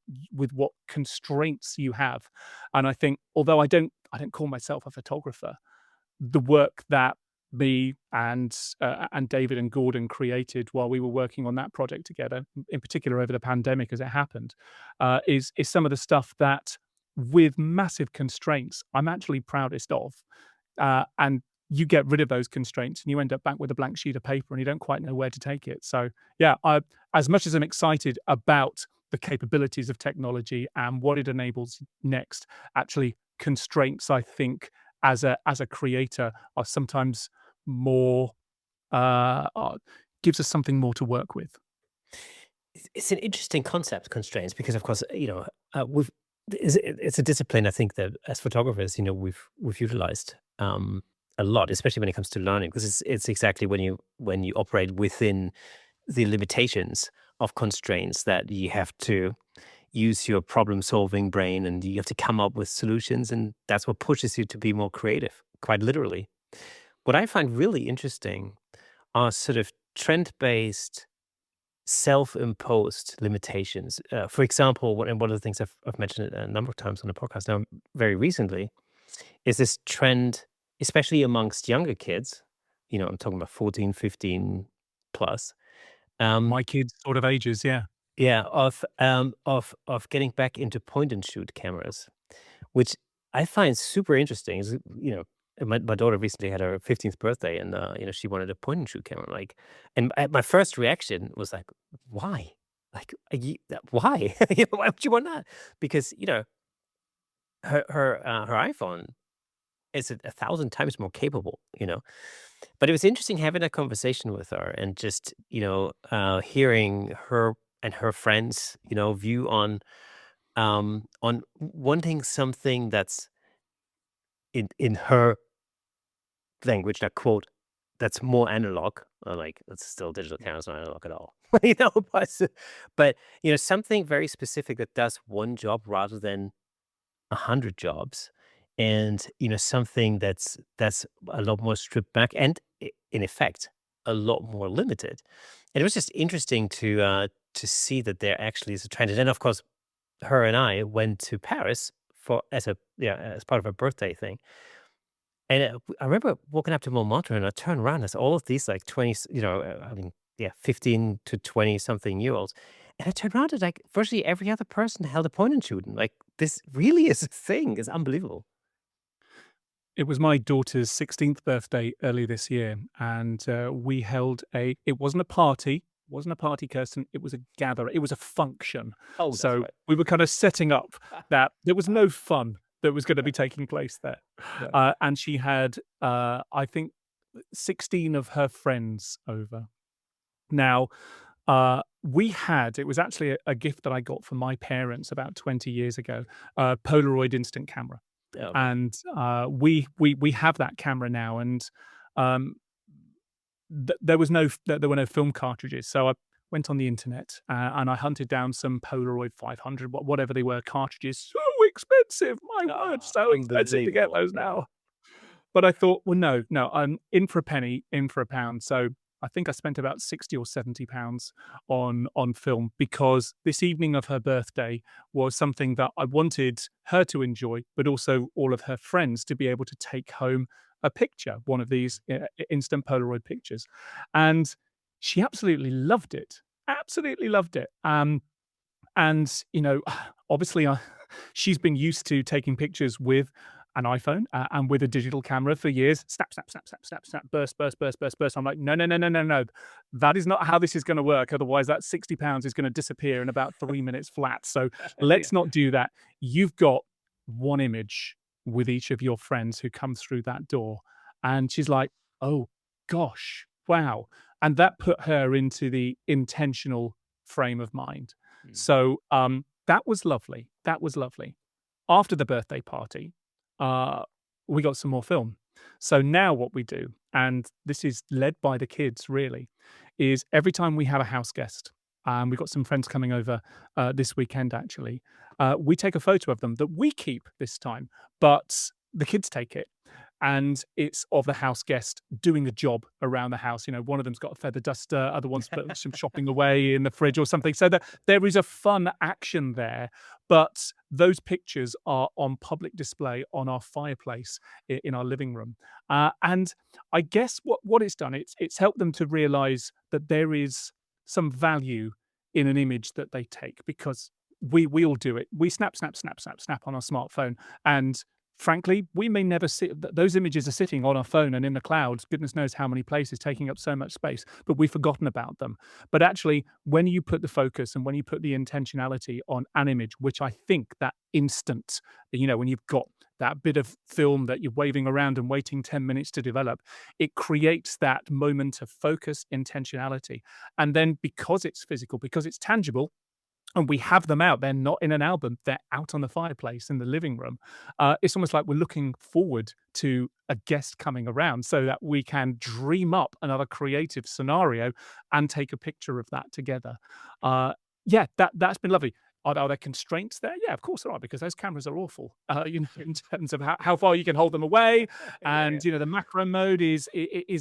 constraints you have. And I think, although I don't call myself a photographer, the work that me and David and Gordon created while we were working on that project together, in particular over the pandemic as it happened, is some of the stuff that, with massive constraints, I'm actually proudest of. And you get rid of those constraints and you end up back with a blank sheet of paper and you don't quite know where to take it. So yeah, as much as I'm excited about the capabilities of technology and what it enables next, actually constraints, I think, as a creator, are sometimes more gives us something more to work with. It's an interesting concept, constraints, because of course, we've it's a discipline I think that as photographers, we've utilized a lot, especially when it comes to learning, because it's exactly when you operate within the limitations of constraints that you have to use your problem solving brain and you have to come up with solutions, and that's what pushes you to be more creative, quite literally. What I find really interesting are sort of trend based, self-imposed limitations. For example, one of the things I've mentioned a number of times on the podcast now, very recently, is this trend, especially amongst younger kids. I'm talking about 14, 15 plus. Um, My kids' sort of ages, yeah. yeah, of getting back into point and shoot cameras, which I find super interesting. my daughter recently had her 15th birthday, and she wanted a point and shoot camera. Like, and my first reaction was like, why? Like, why? Why would you want that? Because her iPhone is a thousand times more capable. But it was interesting having a conversation with her and just hearing her and her friends view on wanting something that's in her language, that quote, that's more analog, like it's still digital cameras, not analog at all. But something very specific that does one job rather than 100 jobs, and something that's a lot more stripped back and in effect a lot more limited. And it was just interesting to see that there actually is a trend. And then of course her and I went to Paris for as part of a birthday thing. And I remember walking up to Montmartre and I turned around as all of these like 20, I mean, yeah, 15 to 20 something year olds. And I turned around and like virtually every other person held a point and shoot. And like, this really is a thing. It's unbelievable. It was my daughter's 16th birthday earlier this year, and we held it wasn't a party, Kirsten, it was a gather, it was a function. Oh, that's So right. we were kind of setting up that there was no fun that was going to be taking place there. Yeah. And she had, I think, 16 of her friends over. Now, it was actually a gift that I got from my parents about 20 years ago, a Polaroid instant camera. Okay. And we have that camera now, and um, there were no film cartridges, so I went on the internet and I hunted down some Polaroid 500, whatever they were, cartridges. So expensive, my word, so expensive to get Unbelievable. those Yeah. now. But I thought, well, no, I'm in for a penny, in for a pound. So I think I spent about 60 or 70 pounds on film, because this evening of her birthday was something that I wanted her to enjoy, but also all of her friends to be able to take home a picture, one of these instant Polaroid pictures. And she absolutely loved it. Absolutely loved it. And, obviously, she's been used to taking pictures with an iPhone, and with a digital camera for years. Snap, snap, snap, snap, snap, snap, burst, burst, burst, burst, burst. I'm like, no, no, no, no, no, no. That is not how this is going to work. Otherwise, that 60 pounds is going to disappear in about 3 minutes flat. So Yeah. let's not do that. You've got one image with each of your friends who come through that door. And she's like, oh, gosh, wow. And that put her into the intentional frame of mind. Mm. So that was lovely. That was lovely. After the birthday party, uh, we got some more film. So now what we do, and this is led by the kids really, is every time we have a house guest, and we've got some friends coming over this weekend actually, we take a photo of them that we keep this time, but the kids take it. And it's of the house guest doing a job around the house. One of them's got a feather duster, other one's put some shopping away in the fridge or something. So that there is a fun action there, but those pictures are on public display on our fireplace in our living room. And I guess what it's done, it's helped them to realize that there is some value in an image that they take, because we all do it. We snap, snap, snap, snap, snap on our smartphone, and frankly, we may never see those images are sitting on our phone and in the clouds, goodness knows how many places, taking up so much space, but we've forgotten about them. But actually, when you put the focus and when you put the intentionality on an image, which I think that instant, when you've got that bit of film that you're waving around and waiting 10 minutes to develop, it creates that moment of focus, intentionality. And then because it's physical, because it's tangible, and we have them out. They're not in an album. They're out on the fireplace in the living room. It's almost like we're looking forward to a guest coming around so that we can dream up another creative scenario and take a picture of that together. Yeah, that's been lovely. Are there constraints there? Yeah, of course there are, because those cameras are awful. In terms of how far you can hold them away, Yeah, yeah. and the macro mode is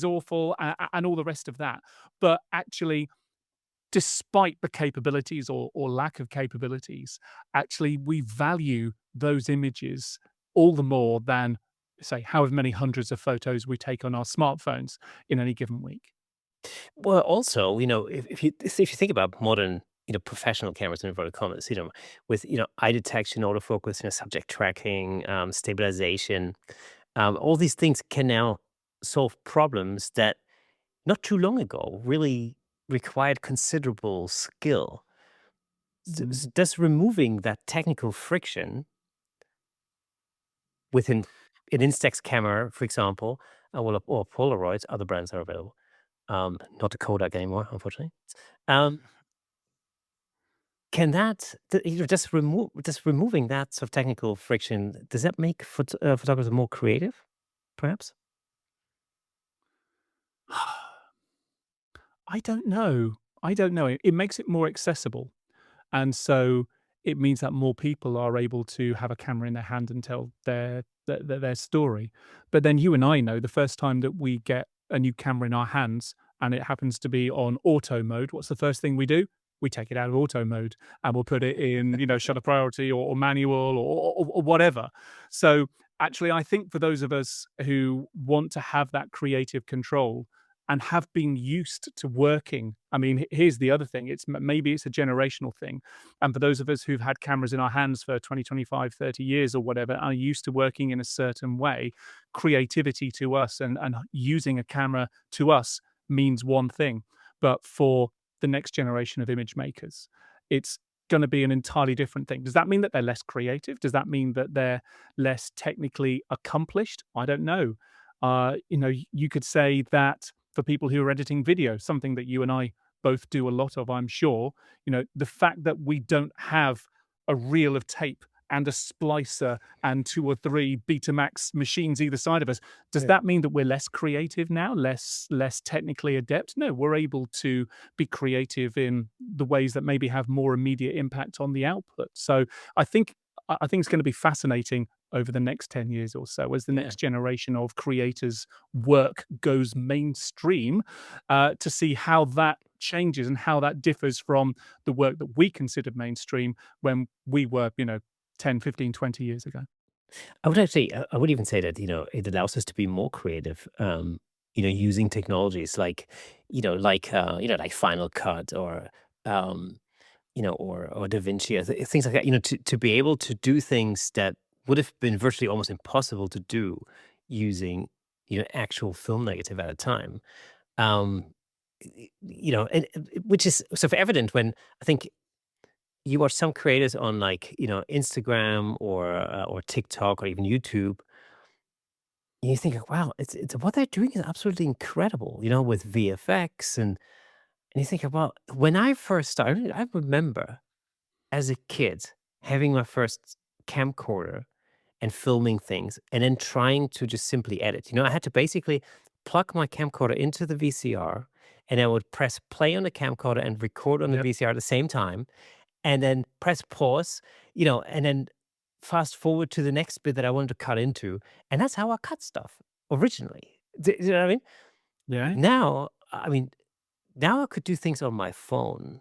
awful, and all the rest of that. But actually, despite the capabilities or lack of capabilities, actually we value those images all the more than, say, however many hundreds of photos we take on our smartphones in any given week. Well, also, if you think about modern, professional cameras in inverted commas, with eye detection, autofocus, subject tracking, stabilization. All these things can now solve problems that not too long ago really required considerable skill. Mhm. Does removing that technical friction within an Instax camera, for example, or Polaroids, other brands are available. Not a Kodak anymore, unfortunately. Um, can that, just removing that sort of technical friction, does that make photographers more creative, perhaps? I don't know. I don't know. It makes it more accessible. And so it means that more people are able to have a camera in their hand and tell their story. But then you and I know the first time that we get a new camera in our hands and it happens to be on auto mode, what's the first thing we do? We take it out of auto mode and we'll put it in, shutter priority or manual or whatever. So actually, I think for those of us who want to have that creative control and have been used to working. I mean, here's the other thing. Maybe it's a generational thing. And for those of us who've had cameras in our hands for 20, 25, 30 years or whatever, are used to working in a certain way, creativity to us and using a camera to us means one thing. But for the next generation of image makers, it's going to be an entirely different thing. Does that mean that they're less creative? Does that mean that they're less technically accomplished? I don't know. You could say that for people who are editing video, something that you and I both do a lot of, I'm sure, the fact that we don't have a reel of tape and a splicer and 2 or 3 Betamax machines either side of us, does Yeah. that mean that we're less creative now, less technically adept? No, we're able to be creative in the ways that maybe have more immediate impact on the output. So I think I think it's going to be fascinating over the next 10 years or so as the Yeah. next generation of creators work goes mainstream, to see how that changes and how that differs from the work that we considered mainstream when we were 10, 15, 20 years ago. I would even say that, it allows us to be more creative, using technologies like Final Cut or, um, or DaVinci, things like that, to be able to do things that would have been virtually almost impossible to do using, actual film negative at a time. Um, which is sort of evident when I think you watch some creators on like, Instagram or TikTok or even YouTube, and you think, wow, it's what they're doing is absolutely incredible, with VFX and you think about when I first started, I remember as a kid having my first camcorder and filming things and then trying to just simply edit. I had to basically plug my camcorder into the VCR and I would press play on the camcorder and record on the Yep. VCR at the same time and then press pause, and then fast forward to the next bit that I wanted to cut into. And that's how I cut stuff originally. You know what I mean? Yeah. Now, now I could do things on my phone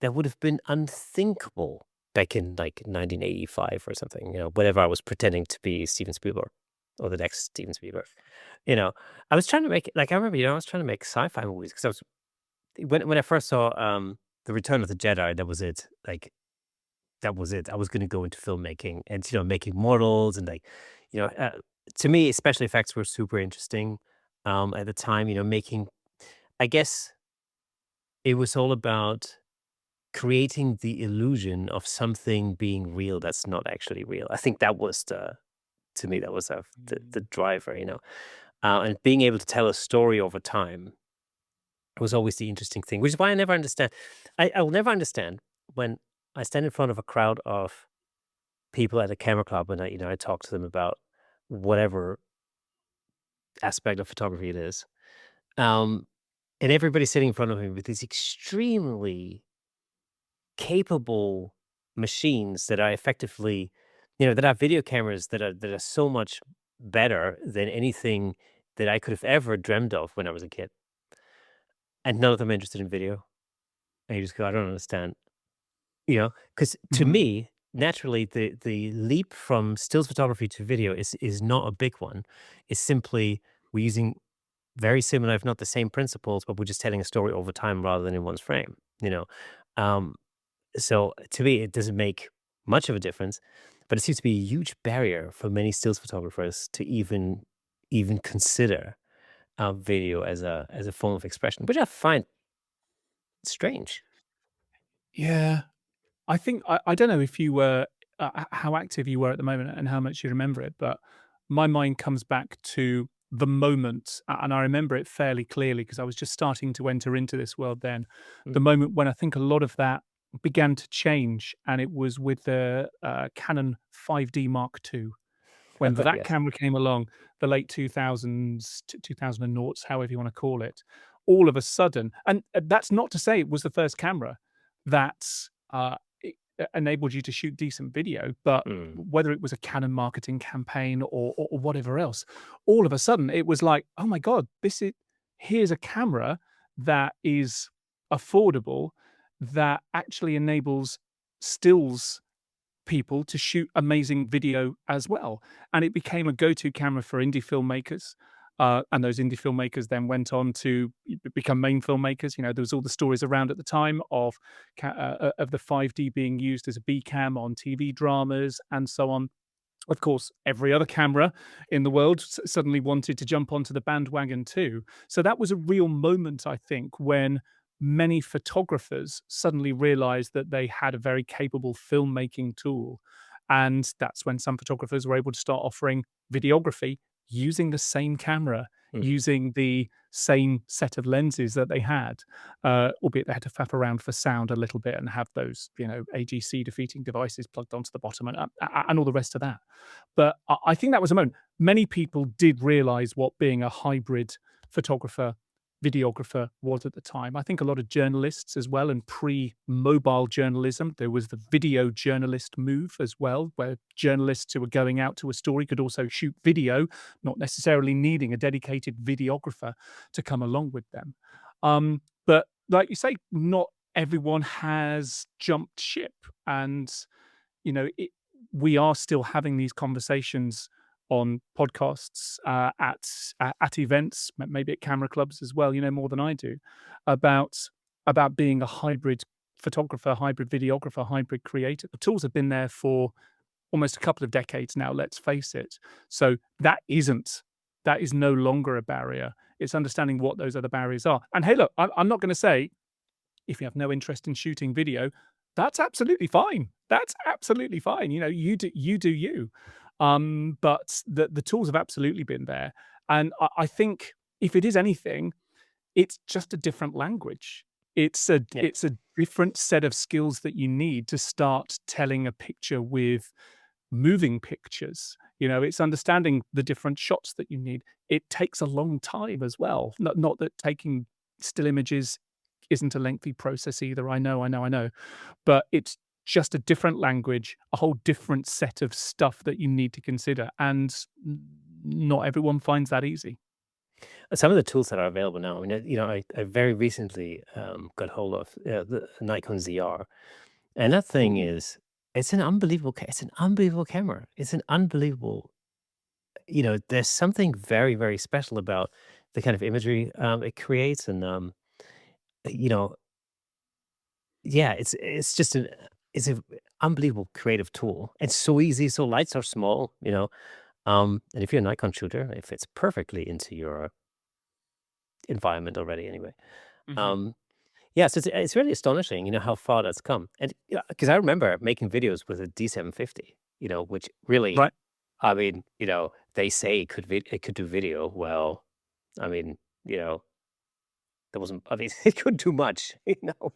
that would have been unthinkable back in like 1985 or something, whatever I was pretending to be Steven Spielberg or the next Steven Spielberg. You know, I was trying to make like I remember, I was trying to make sci-fi movies because I was when I first saw The Return of the Jedi, that was it. Like that was it. I was going to go into filmmaking and making models and like you know uh, to me special effects were super interesting at the time. Making I guess it was all about creating the illusion of something being real that's not actually real. I think that was to me, that was the Mm. driver, and being able to tell a story over time was always the interesting thing, which is why I never understand. I will never understand when I stand in front of a crowd of people at a camera club and I talk to them about whatever aspect of photography it is. Um, and everybody's sitting in front of me with these extremely capable machines that are effectively, that are video cameras that are so much better than anything that I could have ever dreamed of when I was a kid. And none of them are interested in video. And you just go, I don't understand. Because to Mhm. me, naturally, the leap from stills photography to video is not a big one. It's simply we're using very similar, if not the same principles, but we're just telling a story over time rather than in one's frame. Um, So to me, it doesn't make much of a difference, but it seems to be a huge barrier for many stills photographers to even even consider video as a form of expression, which I find strange. Yeah. I think I don't know if you were how active you were at the moment and how much you remember it, but my mind comes back to the moment, and I remember it fairly clearly because I was just starting to enter into this world then. The Mm. moment when I think a lot of that began to change, and it was with the Canon 5D Mark II. When that Yes. camera came along, the late 2000s to 2000 and noughts, however you wanna call it, all of a sudden, and that's not to say it was the first camera that, e enabled you to shoot decent video, but Mm. whether it was a Canon marketing campaign or whatever else, all of a sudden it was like, "Oh my god, this is here's a camera that is affordable, that actually enables stills people to shoot amazing video as well." And it became a go-to camera for indie filmmakers. And those indie filmmakers then went on to become main filmmakers. You know, there was all the stories around at the time of of the 5D being used as a B cam on TV dramas and so on. Of course, every other camera in the world suddenly wanted to jump onto the bandwagon too. So that was a real moment, I think, when many photographers suddenly realized that they had a very capable filmmaking tool. And that's when some photographers were able to start offering videography using the same camera, Mm. using the same set of lenses that they had, albeit they had to faff around for sound a little bit and have those, you know, AGC defeating devices plugged onto the bottom and all the rest of that. But I think that was a moment. Many people did realize what being a hybrid photographer, videographer was at the time. I think a lot of journalists as well, and pre-mobile journalism, there was the video journalist move as well, where journalists who were going out to a story could also shoot video, not necessarily needing a dedicated videographer to come along with them. But like you say, not everyone has jumped ship, and you know, we are still having these conversations on podcasts, at events, maybe at camera clubs as well. You know more than I do about being a hybrid photographer, hybrid videographer, hybrid creator. The tools have been there for almost a couple of decades now. Let's face it. So that is no longer a barrier. It's understanding what those other barriers are. And hey, look, I'm not going to say if you have no interest in shooting video, that's absolutely fine. That's absolutely fine. You know, you do you. But the tools have absolutely been there. And I think if it is anything, it's just a different language. Yeah. It's a different set of skills that you need to start telling a picture with moving pictures. You know, it's understanding the different shots that you need. It takes a long time as well. Not that taking still images isn't a lengthy process either. I know. But it's just a different language, a whole different set of stuff that you need to consider. And not everyone finds that easy. Some of the tools that are available now, I mean, I very recently got hold of the Nikon ZR, and that thing Ooh. is, it's an unbelievable camera. It's an unbelievable, there's something very, very special about the kind of imagery it creates, and you know, yeah, it's just it's an unbelievable creative tool. It's so easy, so lights are small, and if you're a Nikon shooter, it fits perfectly into your environment already anyway. Mhm. Um, yeah, so it's really astonishing, how far that's come. And because I remember making videos with a D750, which really, Right. I mean, they say it could do video. Well, I mean, there wasn't. I mean, it couldn't do much,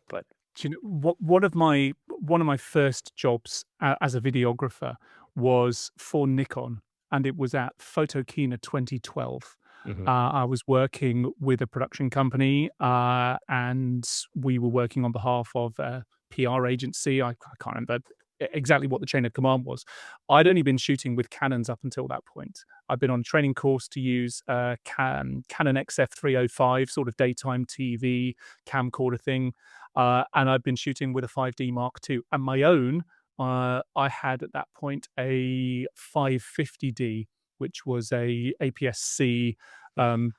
but Do you know what one of my first jobs as a videographer was for Nikon, and it was at Photokina 2012. hmm I was working with a production company, and we were working on behalf of a PR agency. I can't remember exactly what the chain of command was. I'd only been shooting with Canons up until that point. I'd been on a training course to use Canon XF305, sort of daytime TV camcorder thing, and I've been shooting with a 5D Mark II. And my own, I had at that point a 550D, which was a APS-C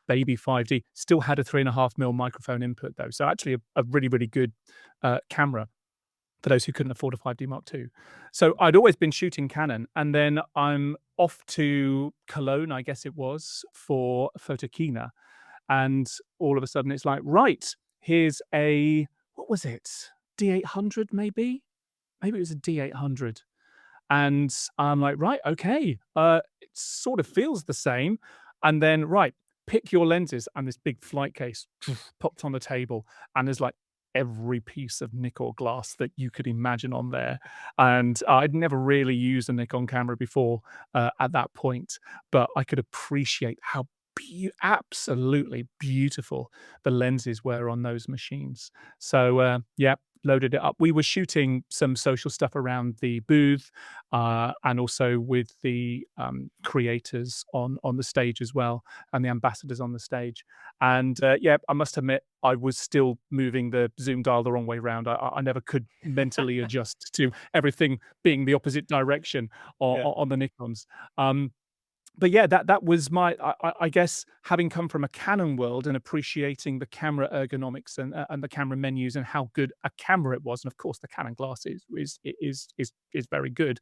baby 5D. Still had a 3.5 mil microphone input though, so actually a really really good camera for those who couldn't afford a 5D Mark II. So I'd always been shooting Canon, and then I'm off to Cologne, I guess it was, for Photokina, and all of a sudden it's like, right, here's a what was it? D800 maybe? Maybe it was a D800. And I'm like, right, okay, it sort of feels the same. And then, right, pick your lenses, and this big flight case popped on the table, and there's like every piece of Nikkor glass that you could imagine on there. And I'd never really used a Nikon camera before at that point, but I could appreciate how absolutely beautiful the lenses were on those machines. So, yeah, loaded it up. We were shooting some social stuff around the booth, and also with the creators on the stage as well, and the ambassadors on the stage. And yeah, I must admit, I was still moving the zoom dial the wrong way round. I never could mentally adjust to everything being the opposite direction Yeah. on the Nikons. But yeah, that was my I guess having come from a Canon world and appreciating the camera ergonomics and the camera menus and how good a camera it was, and of course the Canon glass is very good.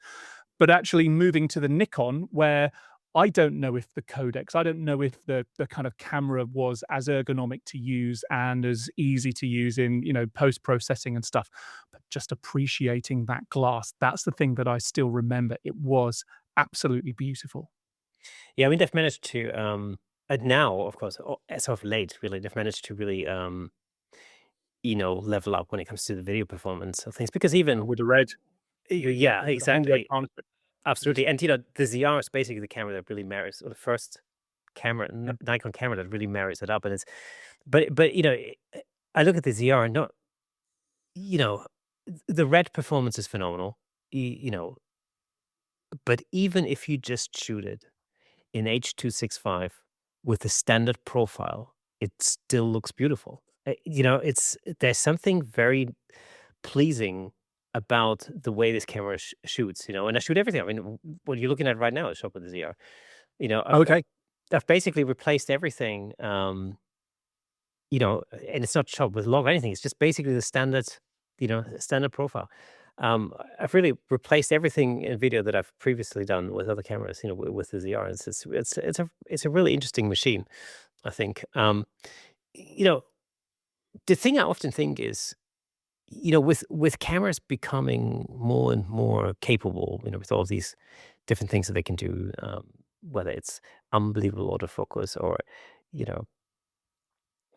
But actually moving to the Nikon, where I don't know if the codecs, I don't know if the kind of camera was as ergonomic to use and as easy to use in, post processing and stuff. But just appreciating that glass, that's the thing that I still remember. It was absolutely beautiful. Yeah, I mean, they've managed to, and now, of course, as of late, really, they've managed to really, level up when it comes to the video performance of things. Because even, With the red, yeah, with the whole red exactly, transcript. absolutely. And the ZR is basically the camera that really marries, or the first camera, Yeah. Nikon camera that really marries it up. And it's, but I look at the ZR and not, you know, the red performance is phenomenal, you know, but even if you just shoot it in H.265 with a standard profile, it still looks beautiful. It's there's something very pleasing about the way this camera shoots. And I shoot everything. I mean, what you're looking at right now is shot with the ZR. You know, I've Okay. I've basically replaced everything. And it's not shot with log or anything. It's just basically the standard, standard profile. I've really replaced everything in video that I've previously done with other cameras, with the ZR. It's a really interesting machine, I think. You know, the thing I often think is, with cameras becoming more and more capable, with all these different things that they can do, whether it's unbelievable autofocus or, you know,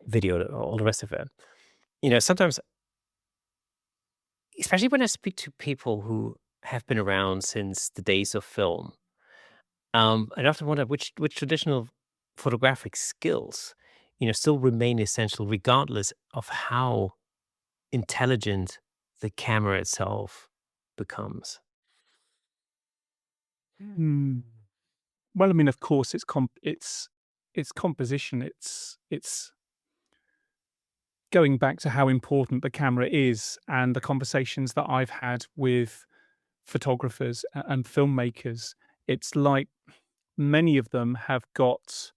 video, all the rest of it. Sometimes, especially when I speak to people who have been around since the days of film, I often wonder which traditional photographic skills, still remain essential regardless of how intelligent the camera itself becomes. Hmm. Well, I mean, of course, it's composition. It's going back to how important the camera is and the conversations that I've had with photographers and filmmakers. It's like many of them have got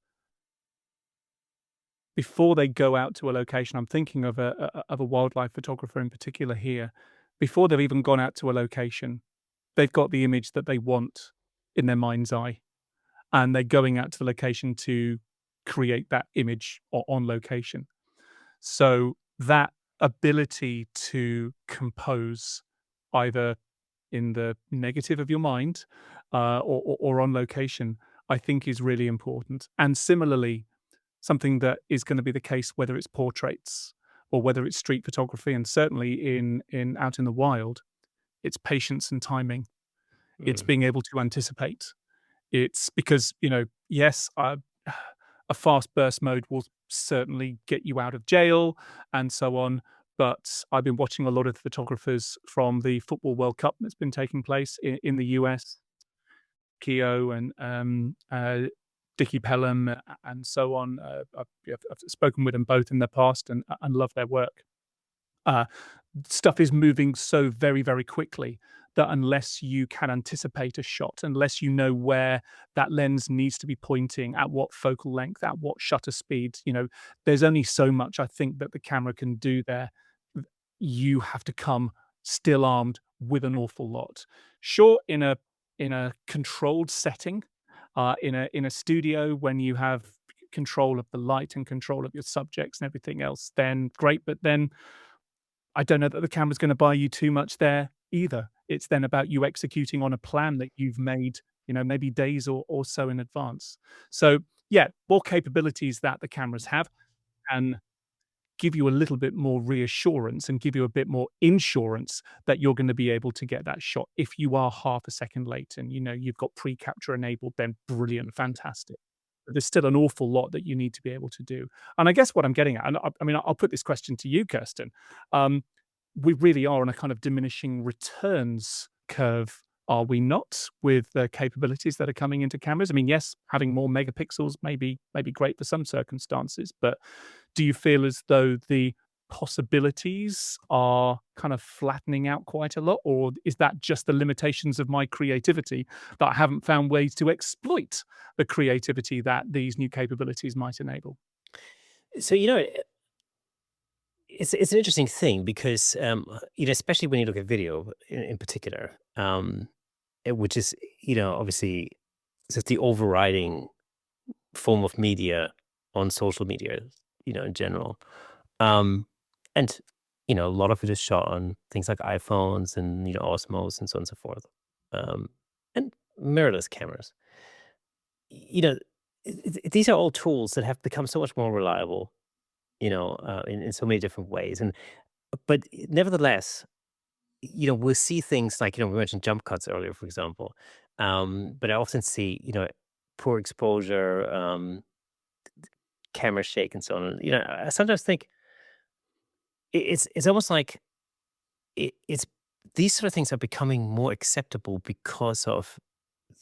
before they go out to a location. I'm thinking of a wildlife photographer in particular here. Before they've even gone out to a location, they've got the image that they want in their mind's eye, and they're going out to the location to create that image on location. So that ability to compose either in the negative of your mind or on location, I think is really important. And similarly, something that is going to be the case whether it's portraits or whether it's street photography, and certainly in out in the wild, it's patience and timing. It's Mm, being able to anticipate. It's because, yes, a fast burst mode will certainly get you out of jail and so on. But I've been watching a lot of photographers from the Football World Cup that's been taking place in the US, Keogh and Dickie Pelham and so on. I've spoken with them both in the past and love their work. Uh, Stuff is moving so very, very quickly that unless you can anticipate a shot, unless you know where that lens needs to be pointing, at what focal length, at what shutter speed, there's only so much I think that the camera can do there. You have to come still armed with an awful lot. Sure, in a in a controlled setting, in a studio when you have control of the light and control of your subjects and everything else, then great. But then I don't know that the camera's gonna buy you too much there either. It's then about you executing on a plan that you've made, maybe days or so in advance. So, yeah, more capabilities that the cameras have and give you a little bit more reassurance and give you a bit more insurance that you're gonna be able to get that shot. If you are half a second late and, you've got pre-capture enabled, then brilliant, fantastic. But there's still an awful lot that you need to be able to do. And I guess what I'm getting at, and I mean, I'll put this question to you, Kirsten. Um, we really are on a kind of diminishing returns curve, are we not, with the capabilities that are coming into cameras? I mean, yes, having more megapixels may be great for some circumstances, but do you feel as though the possibilities are kind of flattening out quite a lot, or is that just the limitations of my creativity that I haven't found ways to exploit the creativity that these new capabilities might enable? So, it's an interesting thing because, especially when you look at video in particular, which is, obviously, it's the overriding form of media on social media, in general. Um, and, a lot of it is shot on things like iPhones and, Osmos and so on and so forth. Um, and mirrorless cameras. These are all tools that have become so much more reliable, in so many different ways. But nevertheless, we'll see things like, we mentioned jump cuts earlier, for example. But I often see, poor exposure, camera shake and so on. I sometimes think it's almost like it's these sort of things are becoming more acceptable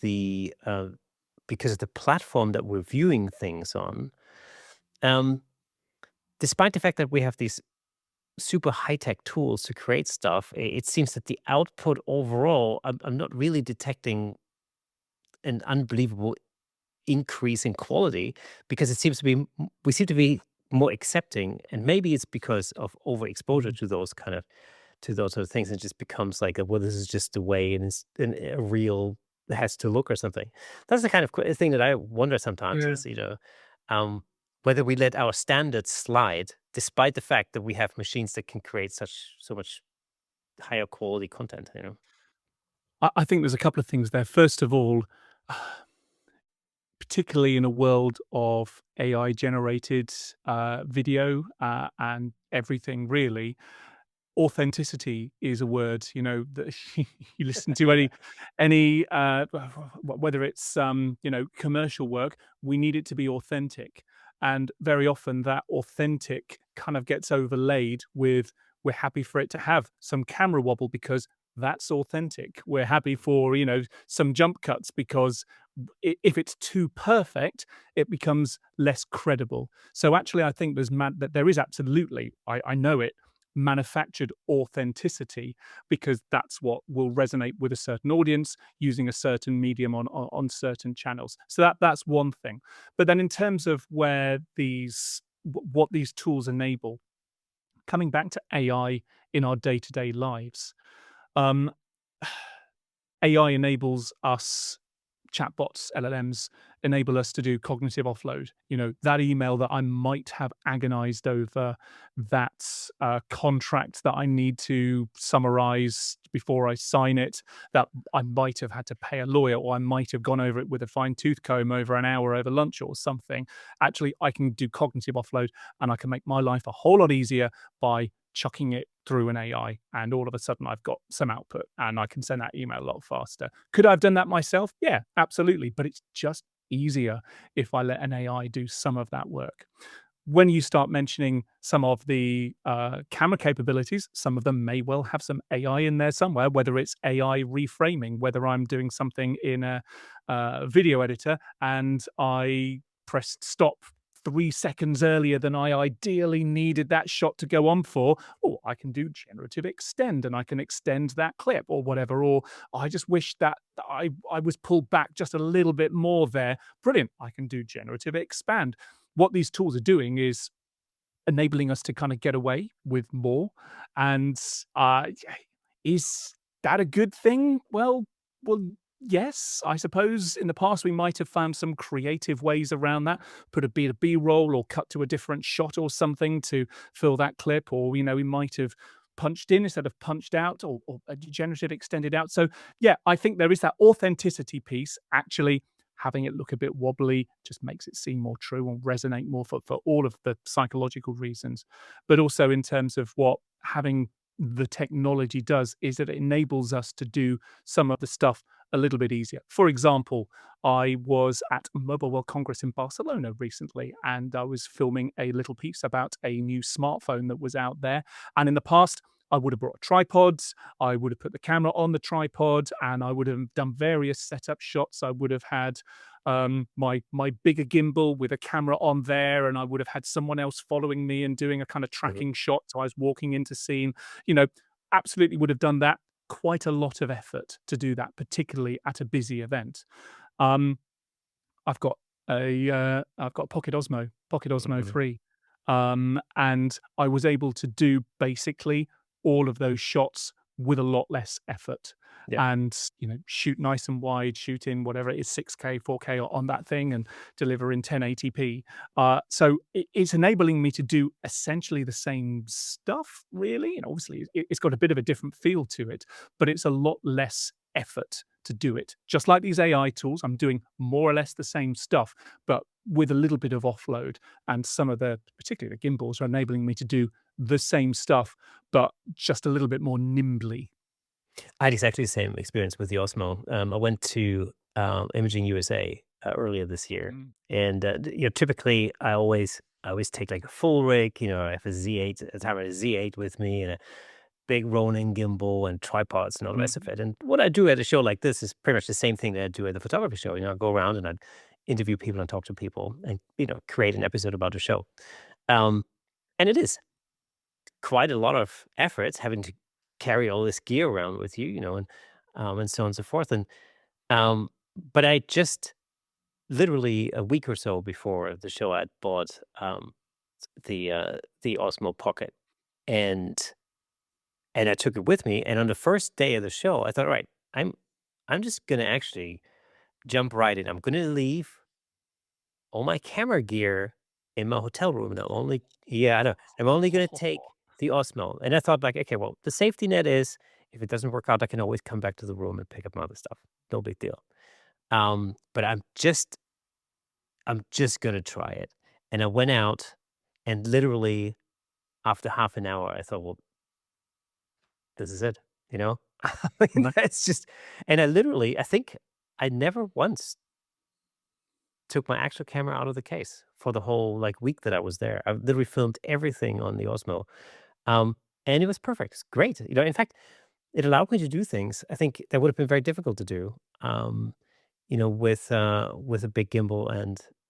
the uh, because of the platform that we're viewing things on. Um, Despite the fact that we have these super high tech tools to create stuff, it seems that the output overall, I'm not really detecting an unbelievable increase in quality because it seems to be we seem to be more accepting, and maybe it's because of overexposure Mhm. to those sort of things. It just becomes like, well, this is just the way and a real has to look or something. That's the kind of thing that I wonder sometimes Yeah. is, um, whether we let our standards slide, despite the fact that we have machines that can create so much higher quality content. I think there's a couple of things there. First of all, particularly in a world of AI generated video and everything, really, authenticity is a word, that you listen to whether it's commercial work, we need it to be authentic. And very often that authentic kind of gets overlaid with we're happy for it to have some camera wobble because that's authentic. We're happy for, some jump cuts because if it's too perfect, it becomes less credible. So actually, I think that there is absolutely, I know it, manufactured authenticity because that's what will resonate with a certain audience using a certain medium on certain channels. So that's one thing. But then in terms of what these tools enable, coming back to AI in our day-to-day lives, um, AI enables us chatbots, LLMs enable us to do cognitive offload. That email that I might have agonized over, that contract that I need to summarize before I sign it, that I might have had to pay a lawyer, or I might have gone over it with a fine tooth comb over an hour over lunch or something. Actually, I can do cognitive offload and I can make my life a whole lot easier by chucking it through an AI, and all of a sudden I've got some output and I can send that email a lot faster. Could I have done that myself? Yeah, absolutely. But it's just easier if I let an AI do some of that work. When you start mentioning some of the camera capabilities, some of them may well have some AI in there somewhere, whether it's AI reframing, whether I'm doing something in a video editor and I pressed stop 3 seconds earlier than I ideally needed that shot to go on for. Oh, I can do generative extend and I can extend that clip or whatever. Or I just wish that I was pulled back just a little bit more there. Brilliant. I can do generative expand. What these tools are doing is enabling us to kind of get away with more. And is that a good thing? Well, Yes, I suppose in the past we might have found some creative ways around that, put a bit of B-roll or cut to a different shot or something to fill that clip, or we might have punched in instead of punched out, or a degenerative extended out. So yeah, I think there is that authenticity piece. Actually, having it look a bit wobbly just makes it seem more true and resonate more for all of the psychological reasons. But also in terms of what having the technology does is that it enables us to do some of the stuff a little bit easier. For example, I was at Mobile World Congress in Barcelona recently, and I was filming a little piece about a new smartphone that was out there. And in the past, I would have brought tripods, I would have put the camera on the tripod, and I would have done various setup shots. I would have had my bigger gimbal with a camera on there, and I would have had someone else following me and doing a kind of Mhm. tracking shot. So I was walking into scene, you know, absolutely would have done that. Quite a lot of effort to do that, particularly at a busy event. Um, I've got Pocket Osmo Mhm. 3, and I was able to do basically all of those shots with a lot less effort, Yeah. and shoot nice and wide, shoot in whatever it is, 6K, 4K on that thing, and deliver in 1080p. So it's enabling me to do essentially the same stuff. Really, obviously, it's got a bit of a different feel to it, but it's a lot less effort to do it. Just like these AI tools, I'm doing more or less the same stuff, but with a little bit of offload. And some of particularly the gimbals, are enabling me to do the same stuff, but just a little bit more nimbly. I had exactly the same experience with the Osmo. I went to Imaging USA earlier this year, Mm. and typically I always take like a full rig. I have a Z8, a Tamron Z8 with me, and a big Ronin gimbal and tripods and all the rest of Mhm. it. And what I do at a show like this is pretty much the same thing that I do at the photography show. I go around and I interview people and talk to people and create an episode about the show. Um, and it is quite a lot of effort having to carry all this gear around with you, and so on and so forth. And um, but I just literally a week or so before the show, I bought the Osmo Pocket, and I took it with me. And on the first day of the show, I thought, all right, I'm I'm just gonna actually jump right in. I'm gonna leave all my camera gear in my hotel room. And I know. I'm only gonna take the Osmo. And I thought, like, okay, well, the safety net is if it doesn't work out, I can always come back to the room and pick up my other stuff. No big deal. But I'm just gonna try it. And I went out, and literally after half an hour, I thought, well, this is it. You know, I mean, No, that's just, and I think I never once took my actual camera out of the case for the whole like week that I was there. I literally filmed everything on the Osmo, um, and it was perfect. It's great. In fact, it allowed me to do things I think that would have been very difficult to do. With a big gimbal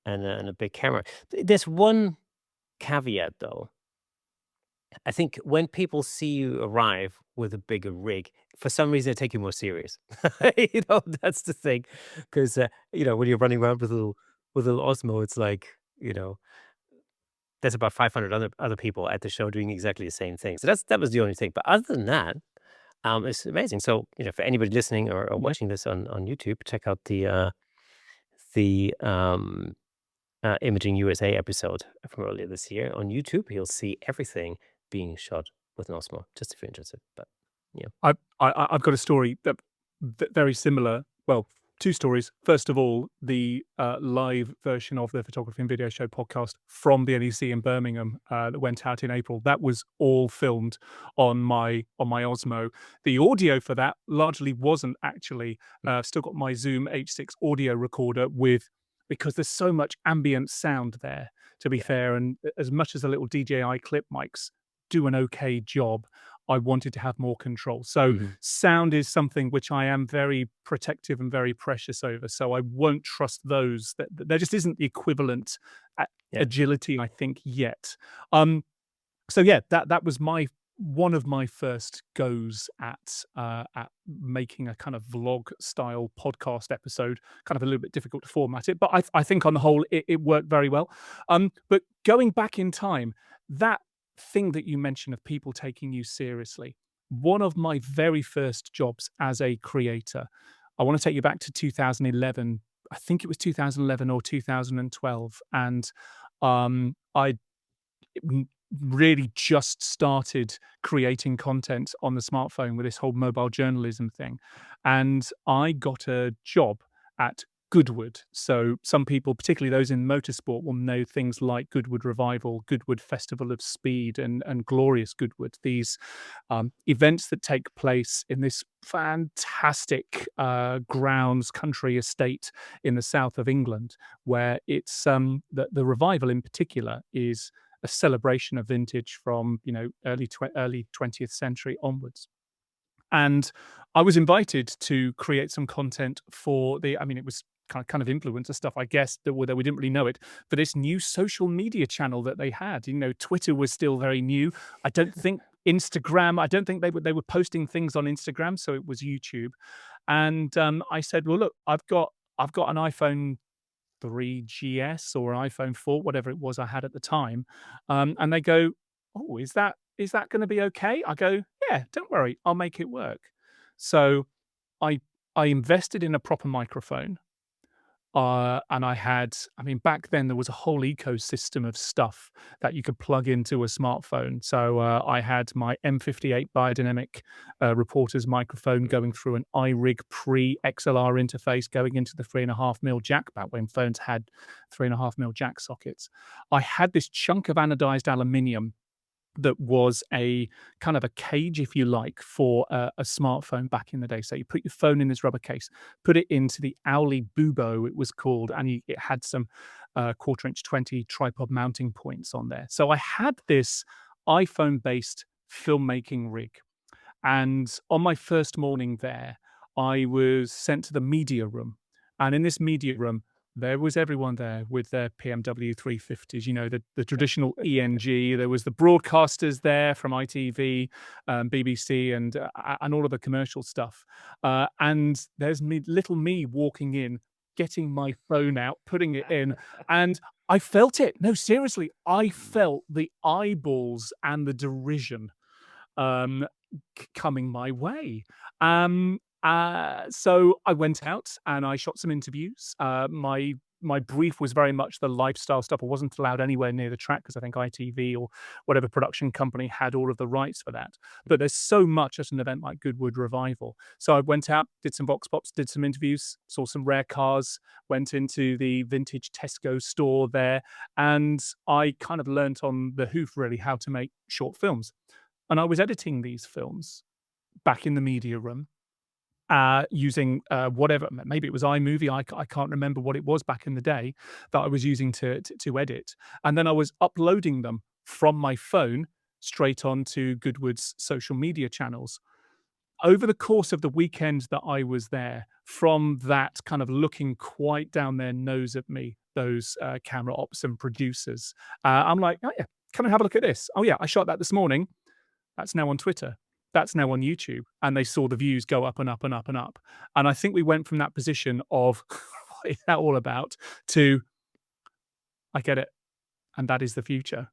and a big camera. There's one caveat though. I think when people see you arrive with a bigger rig, for some reason they take you more serious. That's the thing. Because when you're running around with a little Osmo, it's like, there's about 500 other people at the show doing exactly the same thing. So that was the only thing. But other than that, it's amazing. So, for anybody listening or yeah. watching this on YouTube, check out the Imaging USA episode from earlier this year on YouTube. You'll see everything being shot with an Osmo, just if you're interested. But yeah. I've got a story very similar. Well, two stories. First of all, the live version of the Photography and Video Show podcast from the NEC in Birmingham that went out in April. That was all filmed on my Osmo. The audio for that largely wasn't actually. Still got my Zoom H6 audio recorder with, because there's so much ambient sound there. To be Yeah. fair, and as much as the little DJI clip mics do an okay job, I wanted to have more control. So Mhm. sound is something which I am very protective and very precious over. So I won't trust those. There just isn't the equivalent Yeah. agility, I think, yet. Um, so yeah, that was my one of my first goes at making a kind of vlog style podcast episode. Kind of a little bit difficult to format it, but I think on the whole it worked very well. But going back in time, that thing that you mentioned of people taking you seriously, one of my very first jobs as a creator, I want to take you back to 2011. I think it was 2011 or 2012, and I really just started creating content on the smartphone with this whole mobile journalism thing. And I got a job at Goodwood. So some people, particularly those in motorsport, will know things like Goodwood Revival, Goodwood Festival of Speed, and Glorious Goodwood. These events that take place in this fantastic grounds country estate in the south of England, where it's the revival in particular is a celebration of vintage from early 20th century onwards. And I was invited to create some content for the, I mean, it was kind of influencer stuff, I guess, that we didn't really know it, for this new social media channel that they had. Twitter was still very new. I don't think Instagram, I don't think they were posting things on Instagram, so it was YouTube. And I said, well, look, I've got an iPhone 3GS or an iPhone 4, whatever it was I had at the time. And they go, "Oh, is that going to be okay?" I go, "Yeah, don't worry, I'll make it work." So I I invested in a proper microphone. And I mean, back then there was a whole ecosystem of stuff that you could plug into a smartphone. So I had my M58 biodynamic reporter's microphone going through an iRig pre XLR interface going into the 3.5 mil jack back when phones had 3.5 mil jack sockets. I had this chunk of anodized aluminium that was a kind of a cage, if you like, for a smartphone back in the day. So you put your phone in this rubber case, put it into the Owly Bubo, it was called, and it had some quarter-inch 20 tripod mounting points on there. So I had this iPhone-based filmmaking rig, and on my first morning there, I was sent to the media room. And in this media room, there was everyone there with their PMW 350s, the traditional ENG. There was the broadcasters there from ITV, BBC, and all of the commercial stuff. And there's little me walking in, getting my phone out, putting it in, and I felt it. No, seriously, I felt the eyeballs and the derision um, coming my way. So I went out and I shot some interviews. My brief was very much the lifestyle stuff. I wasn't allowed anywhere near the track because I think ITV or whatever production company had all of the rights for that. But there's so much at an event like Goodwood Revival. So I went out, did some vox pops, did some interviews, saw some rare cars, went into the vintage Tesco store there, and I kind of learnt on the hoof really how to make short films. And I was editing these films back in the media room, using whatever, maybe it was iMovie. I can't remember what it was back in the day that I was using to edit. And then I was uploading them from my phone straight onto Goodwood's social media channels. Over the course of the weekend that I was there, from that kind of looking quite down their nose at me, those camera ops and producers, I'm like, oh yeah, come and have a look at this. Oh yeah, I shot that this morning. That's now on Twitter. That's now on YouTube. And they saw the views go up and up and up and up. And I think we went from that position of what is that all about to I get it. And that is the future.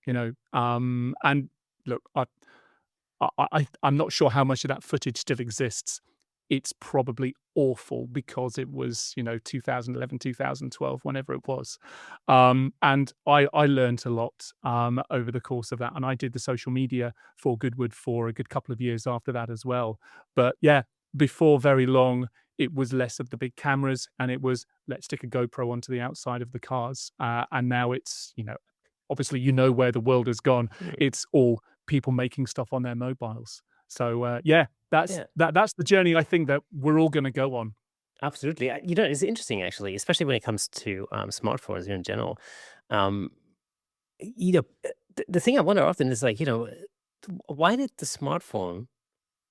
And look, I'm not sure how much of that footage still exists. It's probably awful because it was, 2011, 2012, whenever it was. And I learned a lot over the course of that. And I did the social media for Goodwood for a good couple of years after that as well. But yeah, before very long, it was less of the big cameras and it was let's stick a GoPro onto the outside of the cars. And now it's, obviously, where the world has gone. Mm. It's all people making stuff on their mobiles. So yeah, that's Yeah, that's the journey I think that we're all going to go on. absolutely. It's interesting actually, especially when it comes to smartphones in general. Um, the thing I wonder often is like, why did the smartphone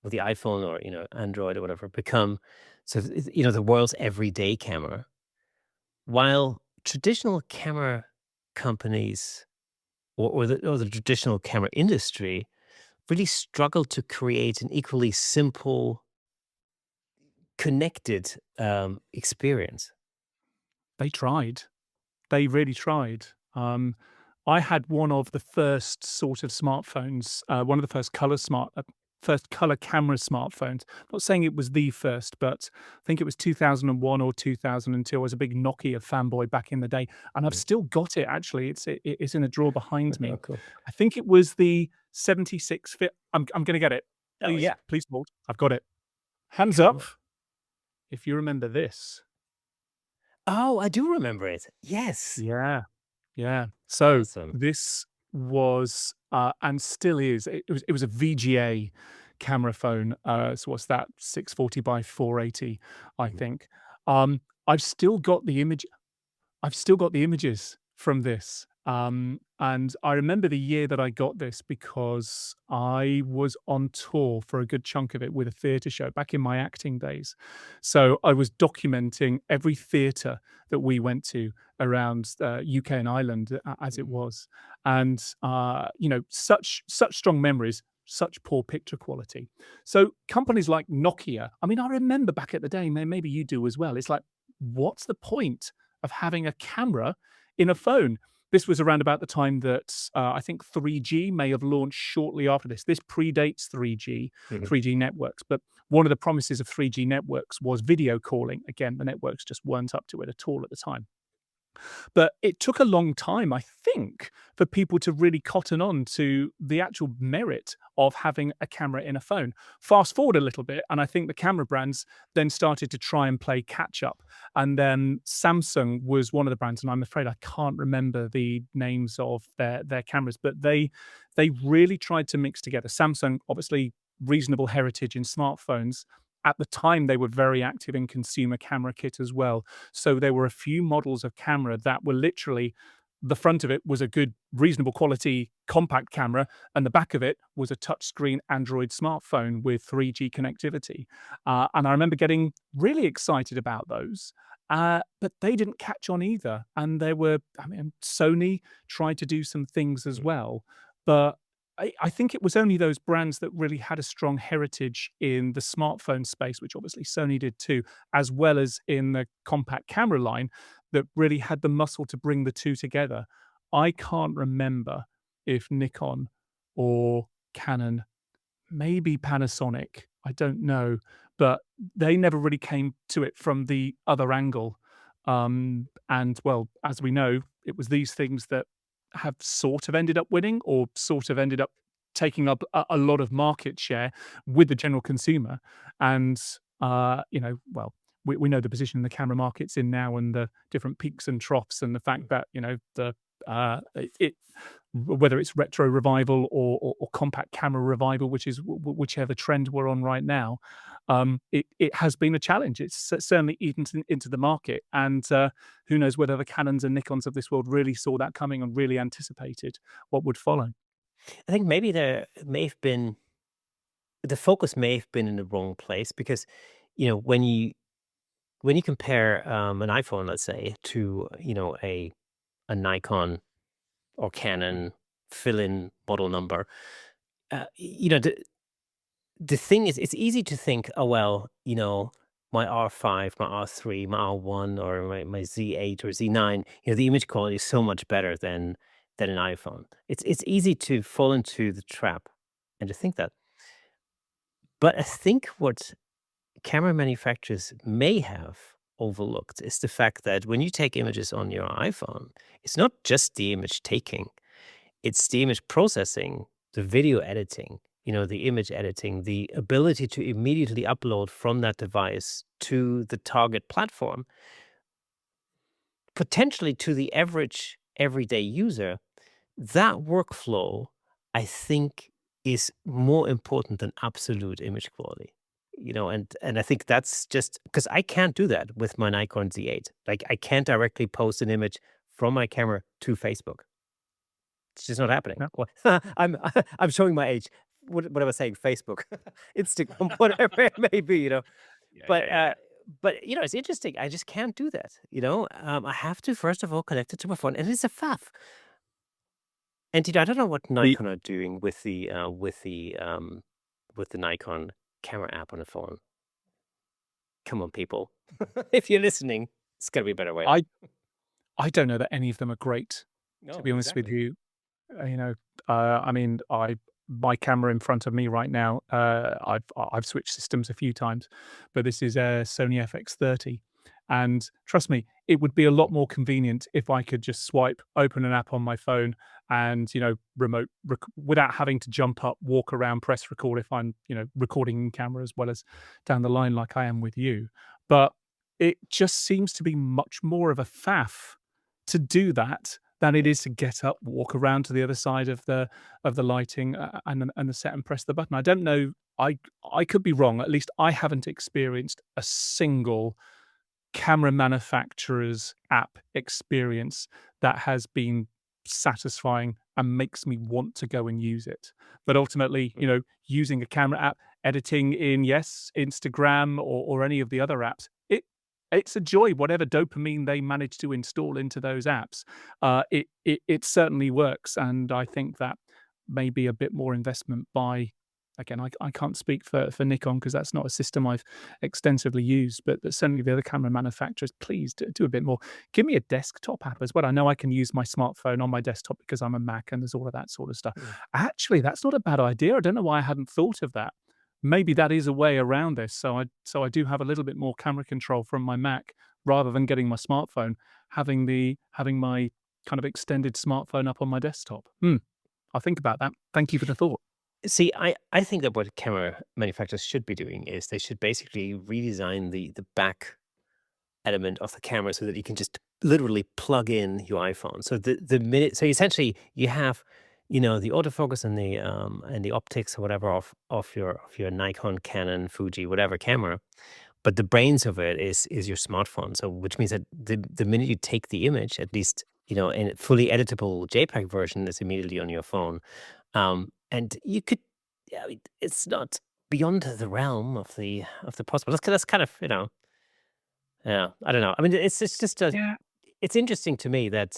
or the iPhone or Android or whatever become the world's everyday camera, while traditional camera companies or the traditional camera industry really struggle to create an equally simple, connected experience. They tried. They really tried. I had one of the first sort of smartphones, one of the first color first color camera smartphones. Not saying it was the first, but I think it was 2001 or 2002. I was a big Nokia fanboy back in the day, and I've Mm. still got it actually. It's in a drawer behind Oh, me. cool. I think it was the 76 fit. I'm gonna get it. Oh, Please, yeah. please hold. I've got it. Hands up Cool. if you remember this. Oh, I do remember it. Yes. Yeah. Yeah. So Awesome. this was and still is. It was a VGA camera phone. So what's that? 640 by 480, I Mhm. think. Um, I've still got the image. I've still got the images from this. And I remember the year that I got this because I was on tour for a good chunk of it with a theatre show back in my acting days. So I was documenting every theatre that we went to around UK and Ireland as it Mhm. was. And, such strong memories, such poor picture quality. So companies like Nokia, I mean, I remember back at the day, maybe you do as well. It's like, what's the point of having a camera in a phone? This was around about the time that I think 3G may have launched shortly after this. This predates Mhm. 3G networks. But one of the promises of 3G networks was video calling. Again, the networks just weren't up to it at all at the time. But it took a long time, I think, for people to really cotton on to the actual merit of having a camera in a phone. Fast forward a little bit, and I think the camera brands then started to try and play catch up. And then Samsung was one of the brands, and I'm afraid I can't remember the names of their cameras, but they really tried to mix together. Samsung, obviously, reasonable heritage in smartphones. At the time, they were very active in consumer camera kit as well. So there were a few models of camera that were literally the front of it was a good, reasonable quality compact camera, and the back of it was a touchscreen Android smartphone with 3G connectivity. And I remember getting really excited about those. But they didn't catch on either. And there were, I mean, Sony tried to do some things as Mhm. well. But I think it was only those brands that really had a strong heritage in the smartphone space, which obviously Sony did too, as well as in the compact camera line, that really had the muscle to bring the two together. I can't remember if Nikon or Canon, maybe Panasonic, I don't know, but they never really came to it from the other angle. And well, as we know, it was these things that have sort of ended up winning or sort of ended up taking up a lot of market share with the general consumer. And, well, we know the position the camera market's in now and the different peaks and troughs and the fact that, it whether it's retro revival or compact camera revival, which is whichever trend we're on right now, it has been a challenge. It's certainly eaten into the market, and who knows whether the Canons and Nikons of this world really saw that coming and really anticipated what would follow. I think maybe there may have been the focus may have been in the wrong place because, when you compare an iPhone, let's say, to a Nikon or Canon fill-in model number, the thing is, it's easy to think, oh well, my R5, my R3, my R1, or my Z8 or Z9, the image quality is so much better than an iPhone. It's easy to fall into the trap and to think that. But I think what camera manufacturers may have overlooked is the fact that when you take images on your iPhone, it's not just the image taking, it's the image processing, the video editing, the image editing, the ability to immediately upload from that device to the target platform, potentially to the average everyday user. That workflow, I think, is more important than absolute image quality. And I think that's just because I can't do that with my Nikon Z8. Like I can't directly post an image from my camera to Facebook. It's just not happening. Yeah. Well, I'm I'm showing my age. What I was saying, Facebook, Instagram, whatever it may be, Yeah, yeah, But yeah, yeah. it's interesting. I just can't do that. I have to first of all connect it to my phone, and it's a faff. And I don't know what The Nikon are doing with the Nikon camera app on the phone. Come on, people, if you're listening, it's gotta be a better way. I I don't know that any of them are great, to No, be honest with exactly. you. I mean, I my camera in front of me right now, I've switched systems a few times, but this is a Sony FX30, and trust me, it would be a lot more convenient if I could just swipe, open an app on my phone, and remote without having to jump up, walk around, press record if I'm recording in camera as well as down the line like I am with you. But it just seems to be much more of a faff to do that than it is to get up, walk around to the other side of the lighting, and the set and press the button. I don't know. I could be wrong. At least I haven't experienced a single camera manufacturer's app experience that has been satisfying and makes me want to go and use it. But ultimately, using a camera app, editing in, yes, Instagram or any of the other apps, it's a joy. Whatever dopamine they manage to install into those apps, it certainly works. And I think that may be a bit more investment by. Again, I can't speak for Nikon because that's not a system I've extensively used, but certainly the other camera manufacturers, please do a bit more. Give me a desktop app as well. I know I can use my smartphone on my desktop because I'm a Mac and there's all of that sort of stuff. Mm. Actually, that's not a bad idea. I don't know why I hadn't thought of that. Maybe that is a way around this. So I do have a little bit more camera control from my Mac rather than getting my smartphone, having my kind of extended smartphone up on my desktop. I'll think about that. Thank you for the thought. See, I think that what camera manufacturers should be doing is they should basically redesign the back element of the camera so that you can just literally plug in your iPhone. So so essentially you have, the autofocus and the optics or whatever of your Nikon, Canon, Fuji, whatever camera, but the brains of it is your smartphone. So which means that the minute you take the image, at least, in a fully editable JPEG version is immediately on your phone. And you could, yeah, it's not beyond the realm of the possible. That's kind of, yeah, I don't know. I mean, it's just Yeah. it's interesting to me that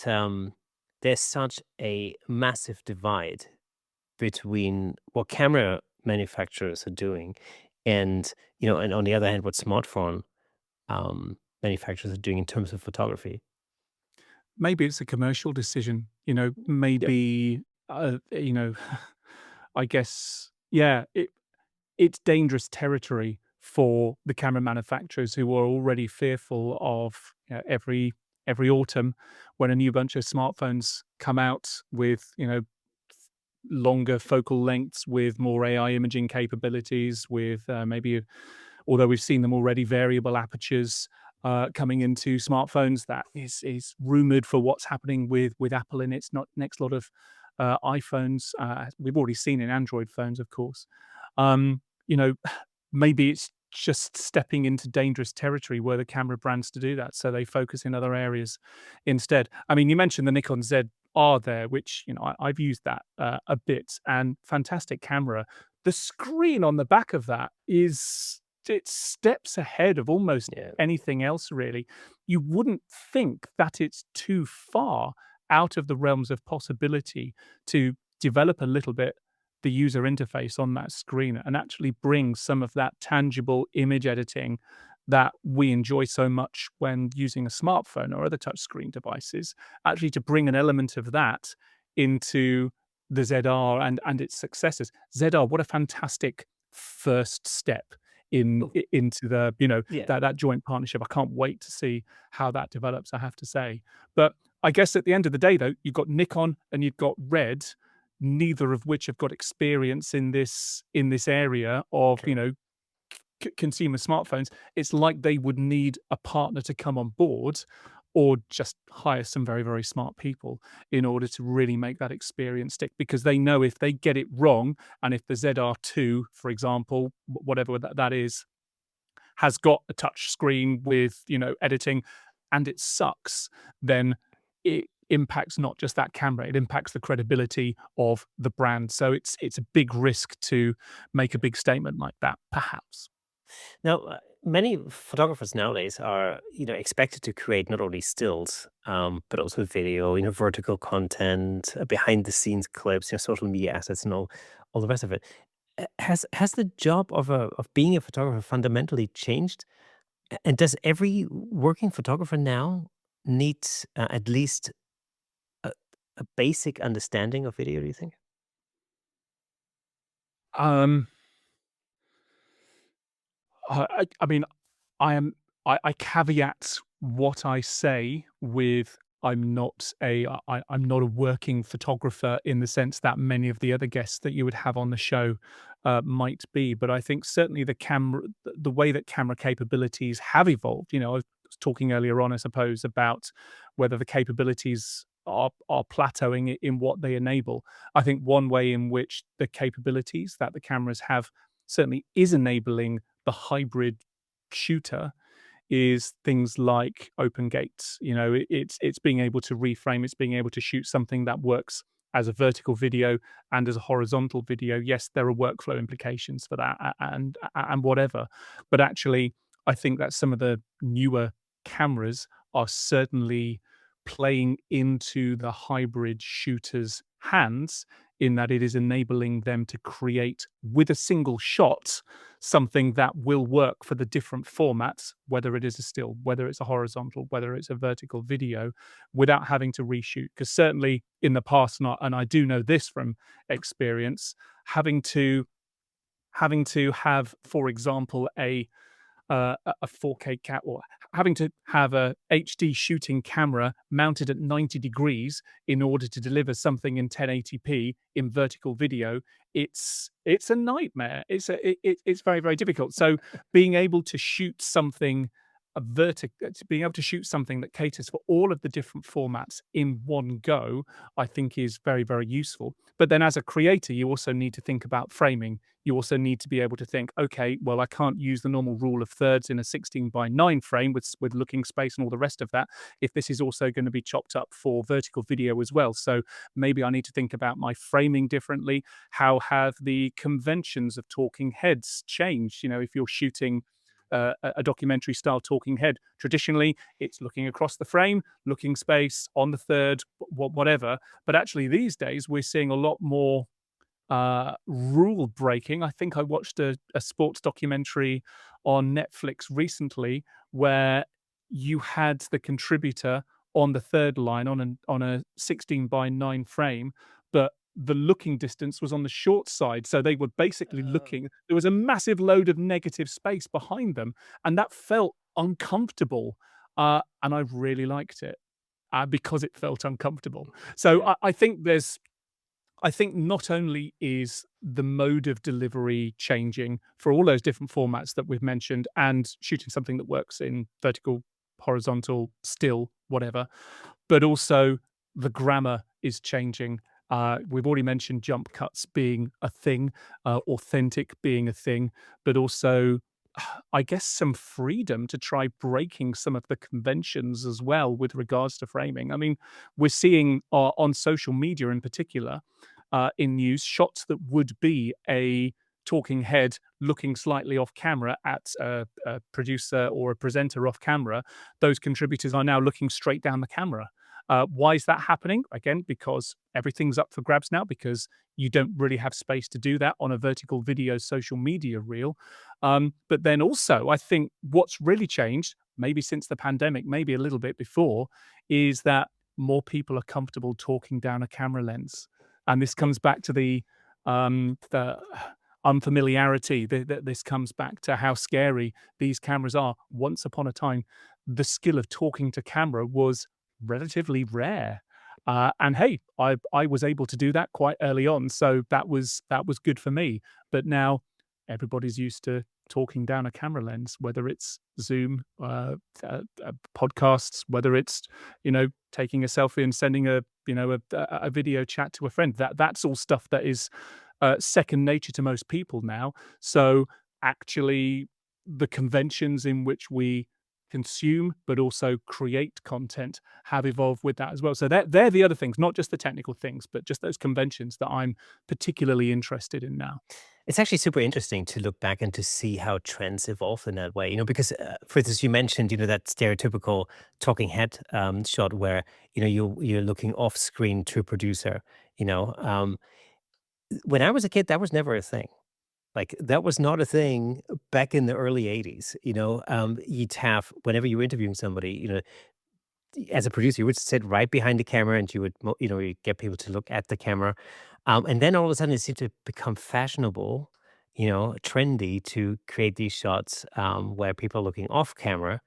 there's such a massive divide between what camera manufacturers are doing, and and on the other hand, what smartphone manufacturers are doing in terms of photography. Maybe it's a commercial decision, Yep. maybe, I guess, yeah, it's dangerous territory for the camera manufacturers who are already fearful of, every autumn when a new bunch of smartphones come out with, longer focal lengths, with more AI imaging capabilities, with, maybe, although we've seen them already, variable apertures coming into smartphones. That is rumored for what's happening with Apple in its not next lot of iPhones. We've already seen in Android phones, of course. Um, you know, maybe it's just stepping into dangerous territory where the camera brands to do that, so they focus in other areas instead. I mean, you mentioned the Nikon ZR there, which I've used that a bit, and fantastic camera. The screen on the back of that is it steps ahead of almost Yeah. anything else, really. You wouldn't think that it's too far out of the realms of possibility to develop a little bit the user interface on that screen and actually bring some of that tangible image editing that we enjoy so much when using a smartphone or other touchscreen devices, actually to bring an element of that into the ZR and its successors. ZR, what a fantastic first step Oh, into the yeah. that joint partnership. I can't wait to see how that develops, I have to say. But I guess at the end of the day, though, you've got Nikon and you've got Red, neither of which have got experience in this area of True. consumer smartphones. It's like they would need a partner to come on board, or just hire some very, very smart people in order to really make that experience stick, because they know if they get it wrong, and if the ZR2, for example, whatever that is, has got a touch screen with editing, and it sucks, then it impacts not just that camera, it impacts the credibility of the brand. So it's a big risk to make a big statement like that, perhaps. Now, many photographers nowadays are, expected to create not only stills, but also video, vertical content, behind the scenes clips, social media assets, and all the rest of it. Has the job of being a photographer fundamentally changed? And does every working photographer now need at least a, a basic understanding of video? Do you think? Um, I mean, I am I caveat what I say with I'm not a working photographer in the sense that many of the other guests that you would have on the show might be, but I think certainly the way that camera capabilities have evolved. I was talking earlier on, I suppose, about whether the capabilities are plateauing in what they enable. I think one way in which the capabilities that the cameras have certainly is enabling the hybrid shooter is things like open gates. It's being able to reframe, it's being able to shoot something that works as a vertical video and as a horizontal video. Yes, there are workflow implications for that and whatever, but actually, I think that some of the newer cameras are certainly playing into the hybrid shooters' hands in that it is enabling them to create with a single shot something that will work for the different formats, whether it is a still, whether it's a horizontal, whether it's a vertical video, without having to reshoot. Because certainly in the past, and I do know this from experience, having to have, for example, a 4K cat, or having to have a HD shooting camera mounted at 90 degrees in order to deliver something in 1080p in vertical video, it's a nightmare. It's very, very difficult. So being able to shoot something being able to shoot something that caters for all of the different formats in one go, I think is very, very useful. But then as a creator, you also need to think about framing. You also need to be able to think, okay, well, I can't use the normal rule of thirds in a 16:9 frame with looking space and all the rest of that if this is also going to be chopped up for vertical video as well. So maybe I need to think about my framing differently. How have the conventions of talking heads changed? If you're shooting a documentary style talking head, traditionally it's looking across the frame, looking space on the third, whatever. But actually, these days we're seeing a lot more rule breaking. I think I watched a sports documentary on Netflix recently where you had the contributor on the third line on a 16:9 frame, but the looking distance was on the short side. So they were basically Oh. looking, there was a massive load of negative space behind them, and that felt uncomfortable. And I really liked it because it felt uncomfortable. So Yeah. I think not only is the mode of delivery changing for all those different formats that we've mentioned and shooting something that works in vertical, horizontal, still, whatever, but also the grammar is changing. We've already mentioned jump cuts being a thing, authentic being a thing, but also, I guess, some freedom to try breaking some of the conventions as well with regards to framing. I mean, we're seeing on social media in particular, in news, shots that would be a talking head looking slightly off camera at a producer or a presenter off camera. Those contributors are now looking straight down the camera. Why is that happening? Again, because everything's up for grabs now, because you don't really have space to do that on a vertical video social media reel. But then also, I think what's really changed, maybe since the pandemic, maybe a little bit before, is that more people are comfortable talking down a camera lens. And this Mm. comes back to the unfamiliarity. This comes back to how scary these cameras are. Once upon a time, the skill of talking to camera was relatively rare. And hey, I was able to do that quite early on, so that was good for me. But now everybody's used to talking down a camera lens, whether it's Zoom, podcasts, whether it's taking a selfie and sending a video chat to a friend. That's all stuff that is second nature to most people now. So actually, the conventions in which we consume but also create content have evolved with that as well. So they're the other things, not just the technical things, but just those conventions that I'm particularly interested in now. It's actually super interesting to look back and to see how trends evolve in that way, because, for instance, you mentioned, that stereotypical talking head shot where, you're looking off screen to a producer, you know. When I was a kid, that was never a thing. Like, that was not a thing back in the early 80s, you'd have, whenever you were interviewing somebody, as a producer, you would sit right behind the camera and you would, you get people to look at the camera. And then all of a sudden it seemed to become fashionable, trendy to create these shots where people are looking off camera.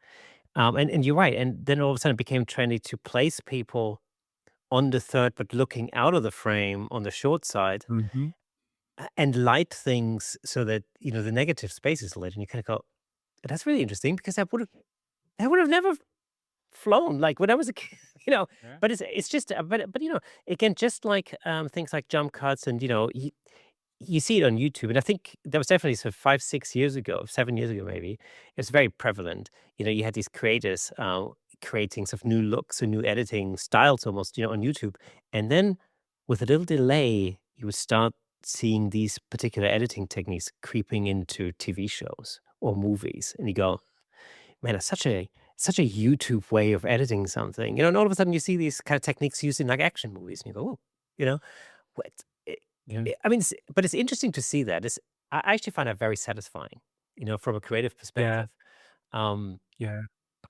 And you're right. And then all of a sudden it became trendy to place people on the third, but looking out of the frame on the short side Mhm. and light things so that, the negative space is lit. And you kind of go, that's really interesting because that would have never flown, like, when I was a kid, you know? Yeah. But it's just, but, again, just like, things like jump cuts and, you see it on YouTube, and I think that was definitely so 5, 6 years ago, 7 years ago maybe, it's very prevalent. You had these creators, creating sort of new looks and new editing styles almost, on YouTube, and then with a little delay, you would start seeing these particular editing techniques creeping into TV shows or movies, and you go, man, it's such a YouTube way of editing something, and all of a sudden you see these kind of techniques used in like action movies, and you go, "Oh," you know, what? It, Yeah. I mean, but it's interesting to see that. I actually find that very satisfying, from a creative Yeah. perspective. Um, Yeah.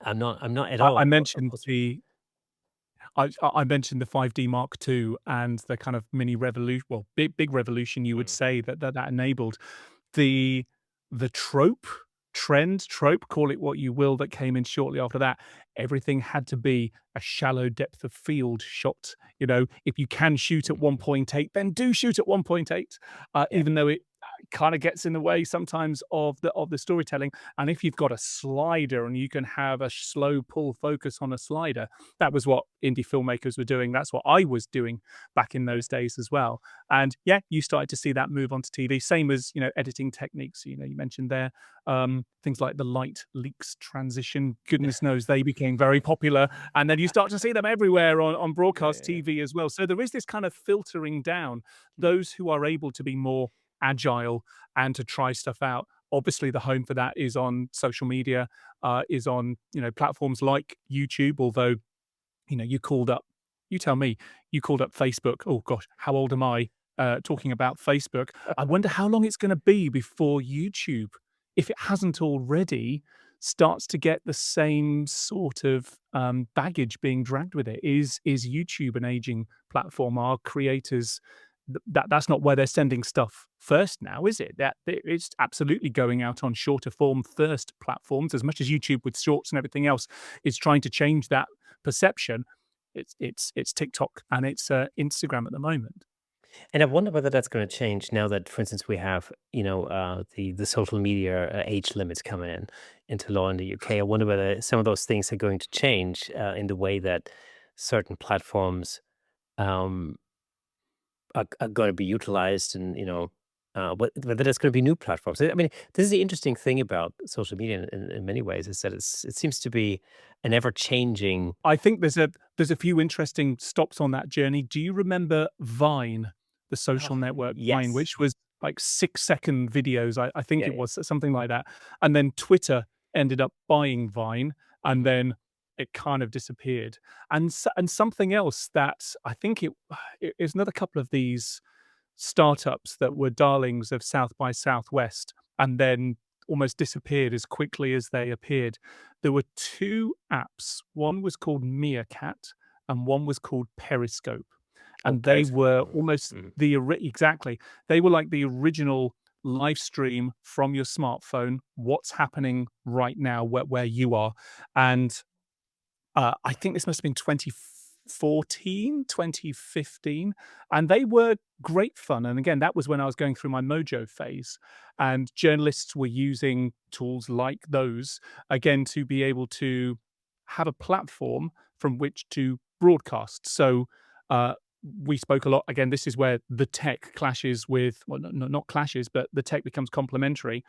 I'm not at I all mentioned opposed to it. the I mentioned the 5D Mark II and the kind of mini revolution, well, big revolution you would Mm, say that enabled. The trope, trope, call it what you will, that came in shortly after that, everything had to be a shallow depth of field shot. If you can shoot at mhm, 1.8, then do shoot at 1.8, yeah. even though it kind of gets in the way sometimes of the storytelling. And if you've got a slider and you can have a slow pull focus on a slider, that was what indie filmmakers were doing. That's what I was doing back in those days as well. And yeah, you started to see that move onto TV. Same as editing techniques. You mentioned there things like the light leaks transition. Goodness knows they became very popular, and then you start to see them everywhere on broadcast Yeah. TV as well. So there is this kind of filtering down. Those who are able to be more agile and to try stuff out. Obviously, the home for that is on social media, is on platforms like YouTube. Although you called up, you tell me, you called up Facebook. Oh gosh, how old am I? Talking about Facebook, I wonder how long it's going to be before YouTube, if it hasn't already, starts to get the same sort of baggage being dragged with it. Is YouTube an aging platform? Are creators that's not where they're sending stuff first now, is it? That it's absolutely going out on shorter form first platforms. As much as YouTube with shorts and everything else is trying to change that perception, it's TikTok and it's Instagram at the moment. And I wonder whether that's going to change now that, for instance, we have the social media age limits coming into law in the UK. I wonder whether some of those things are going to change in the way that certain platforms um, are going to be utilized, and whether there's going to be new platforms. I mean, this is the interesting thing about social media in many ways is that it seems to be an ever changing. I think there's a few interesting stops on that journey. Do you remember Vine, the Oh, social network Vine, yes, which was like 6-second videos? I think yeah, it yeah. was something like that. And then Twitter ended up buying Vine, and Mhm. then it kind of disappeared. And something else that I think it is another couple of these startups that were darlings of South by Southwest and then almost disappeared as quickly as they appeared. There were two apps. One was called Meerkat and one was called Periscope. Oh, And they Periscope. were almost Mhm. exactly. They were like the original live stream from your smartphone, what's happening right now where you are. And I think this must have been 2014, 2015, and they were great fun, and again, that was when I was going through my Mojo phase, and journalists were using tools like those, again, to be able to have a platform from which to broadcast. So, uh, we spoke a lot again, this is where the tech clashes with, well, not clashes, but the tech becomes complementary,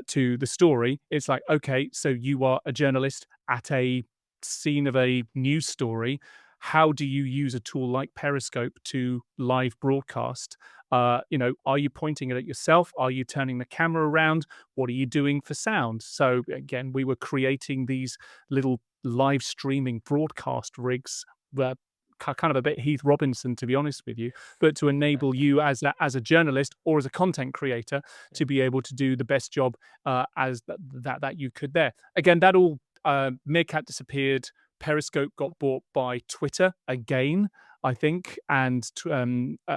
to the story. It's like, okay, so you are a journalist at a scene of a news story. How do you use a tool like Periscope to live broadcast? Are you pointing it at yourself? Are you turning the camera around? What are you doing for sound? So again, we were creating these little live streaming broadcast rigs, where kind of a bit Heath Robinson, to be honest with you, but to enable you as a journalist or as a content creator to be able to do the best job as that you could there. Again, that all Meerkat disappeared, Periscope got bought by Twitter again, I think, and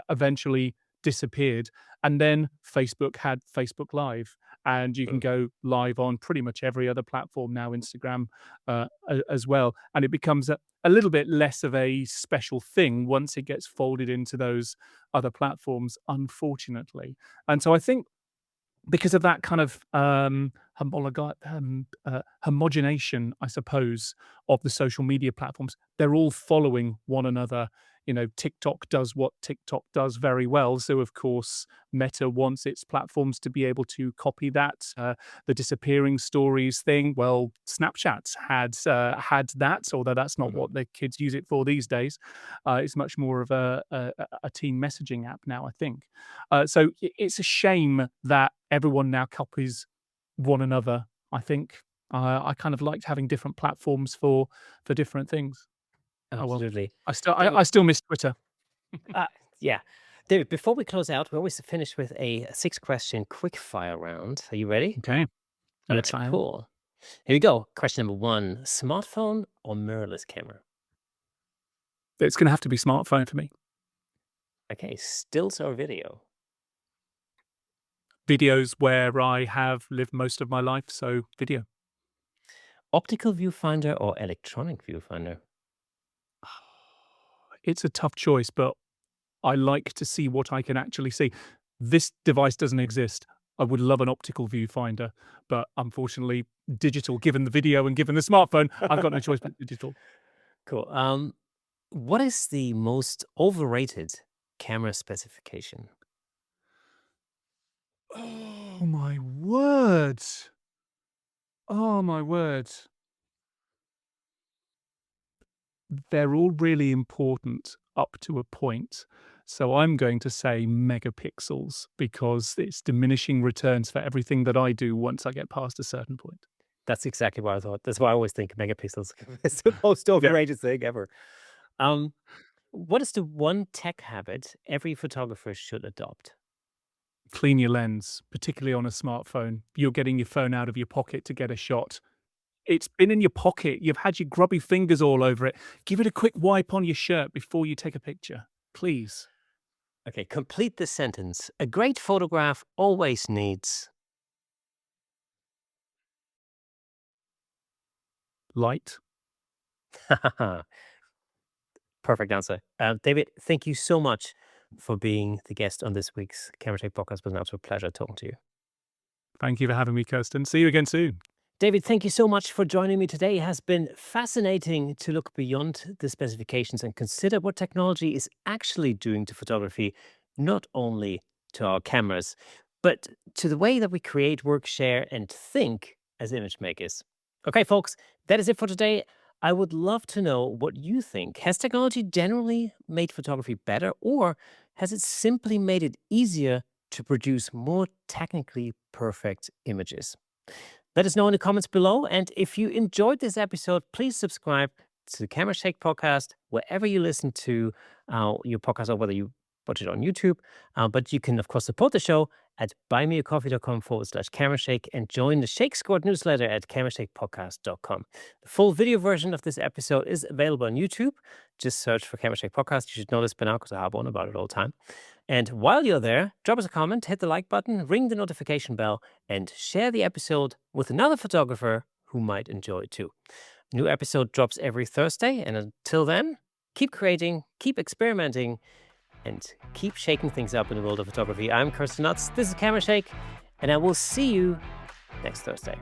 eventually disappeared. And then Facebook had Facebook Live, and you can go live on pretty much every other platform now, Instagram as well. And it becomes a little bit less of a special thing once it gets folded into those other platforms, unfortunately. And so I think because of that kind of homogenation, I suppose, of the social media platforms, they're all following one another. TikTok does what TikTok does very well. So, of course, Meta wants its platforms to be able to copy that. The disappearing stories thing, well, Snapchat had that, although that's not what the kids use it for these days. It's much more of a teen messaging app now, I think. So it's a shame that everyone now copies one another, I think. I kind of liked having different platforms for different things. Oh, well. Absolutely. I still miss Twitter. Yeah. David, before we close out, we always finish with a 6-question quick fire round. Are you ready? Okay. Let's cool. Here we go. Question number 1: smartphone or mirrorless camera? It's going to have to be smartphone for me. Okay. Stills or video? Videos where I have lived most of my life, so video. Optical viewfinder or electronic viewfinder? It's a tough choice, but I like to see what I can actually see. This device doesn't exist. I would love an optical viewfinder, but unfortunately, digital, given the video and given the smartphone, I've got no choice but digital. Cool. What is the most overrated camera specification? Oh, my word. Oh, my word. They're all really important up to a point. So I'm going to say megapixels because it's diminishing returns for everything that I do once I get past a certain point. That's exactly what I thought. That's why I always think megapixels. It's the most overrated thing ever. What is the one tech habit every photographer should adopt? Clean your lens, particularly on a smartphone. You're getting your phone out of your pocket to get a shot. It's been in your pocket. You've had your grubby fingers all over it. Give it a quick wipe on your shirt before you take a picture, please. Okay, complete this sentence. A great photograph always needs... Light. Perfect answer. David, thank you so much for being the guest on this week's Camera Shake podcast. It was an absolute pleasure talking to you. Thank you for having me, Kirsten. See you again soon. David, thank you so much for joining me today. It has been fascinating to look beyond the specifications and consider what technology is actually doing to photography, not only to our cameras, but to the way that we create, work, share, and think as image makers. Okay, folks, that is it for today. I would love to know what you think. Has technology generally made photography better, or has it simply made it easier to produce more technically perfect images? Let us know in the comments below. And if you enjoyed this episode, please subscribe to the Camera Shake podcast, wherever you listen to your podcast, or whether you watch it on YouTube. But you can, of course, support the show at buymeacoffee.com/camerashake and join the Shake Squad newsletter at camerashakepodcast.com. The full video version of this episode is available on YouTube. Just search for Camera Shake Podcast. You should know this by now because I harp on about it all the time. And while you're there, drop us a comment, hit the like button, ring the notification bell, and share the episode with another photographer who might enjoy it too. New episode drops every Thursday, and until then, keep creating, keep experimenting, and keep shaking things up in the world of photography. I'm Kersten Luts, this is Camera Shake, and I will see you next Thursday.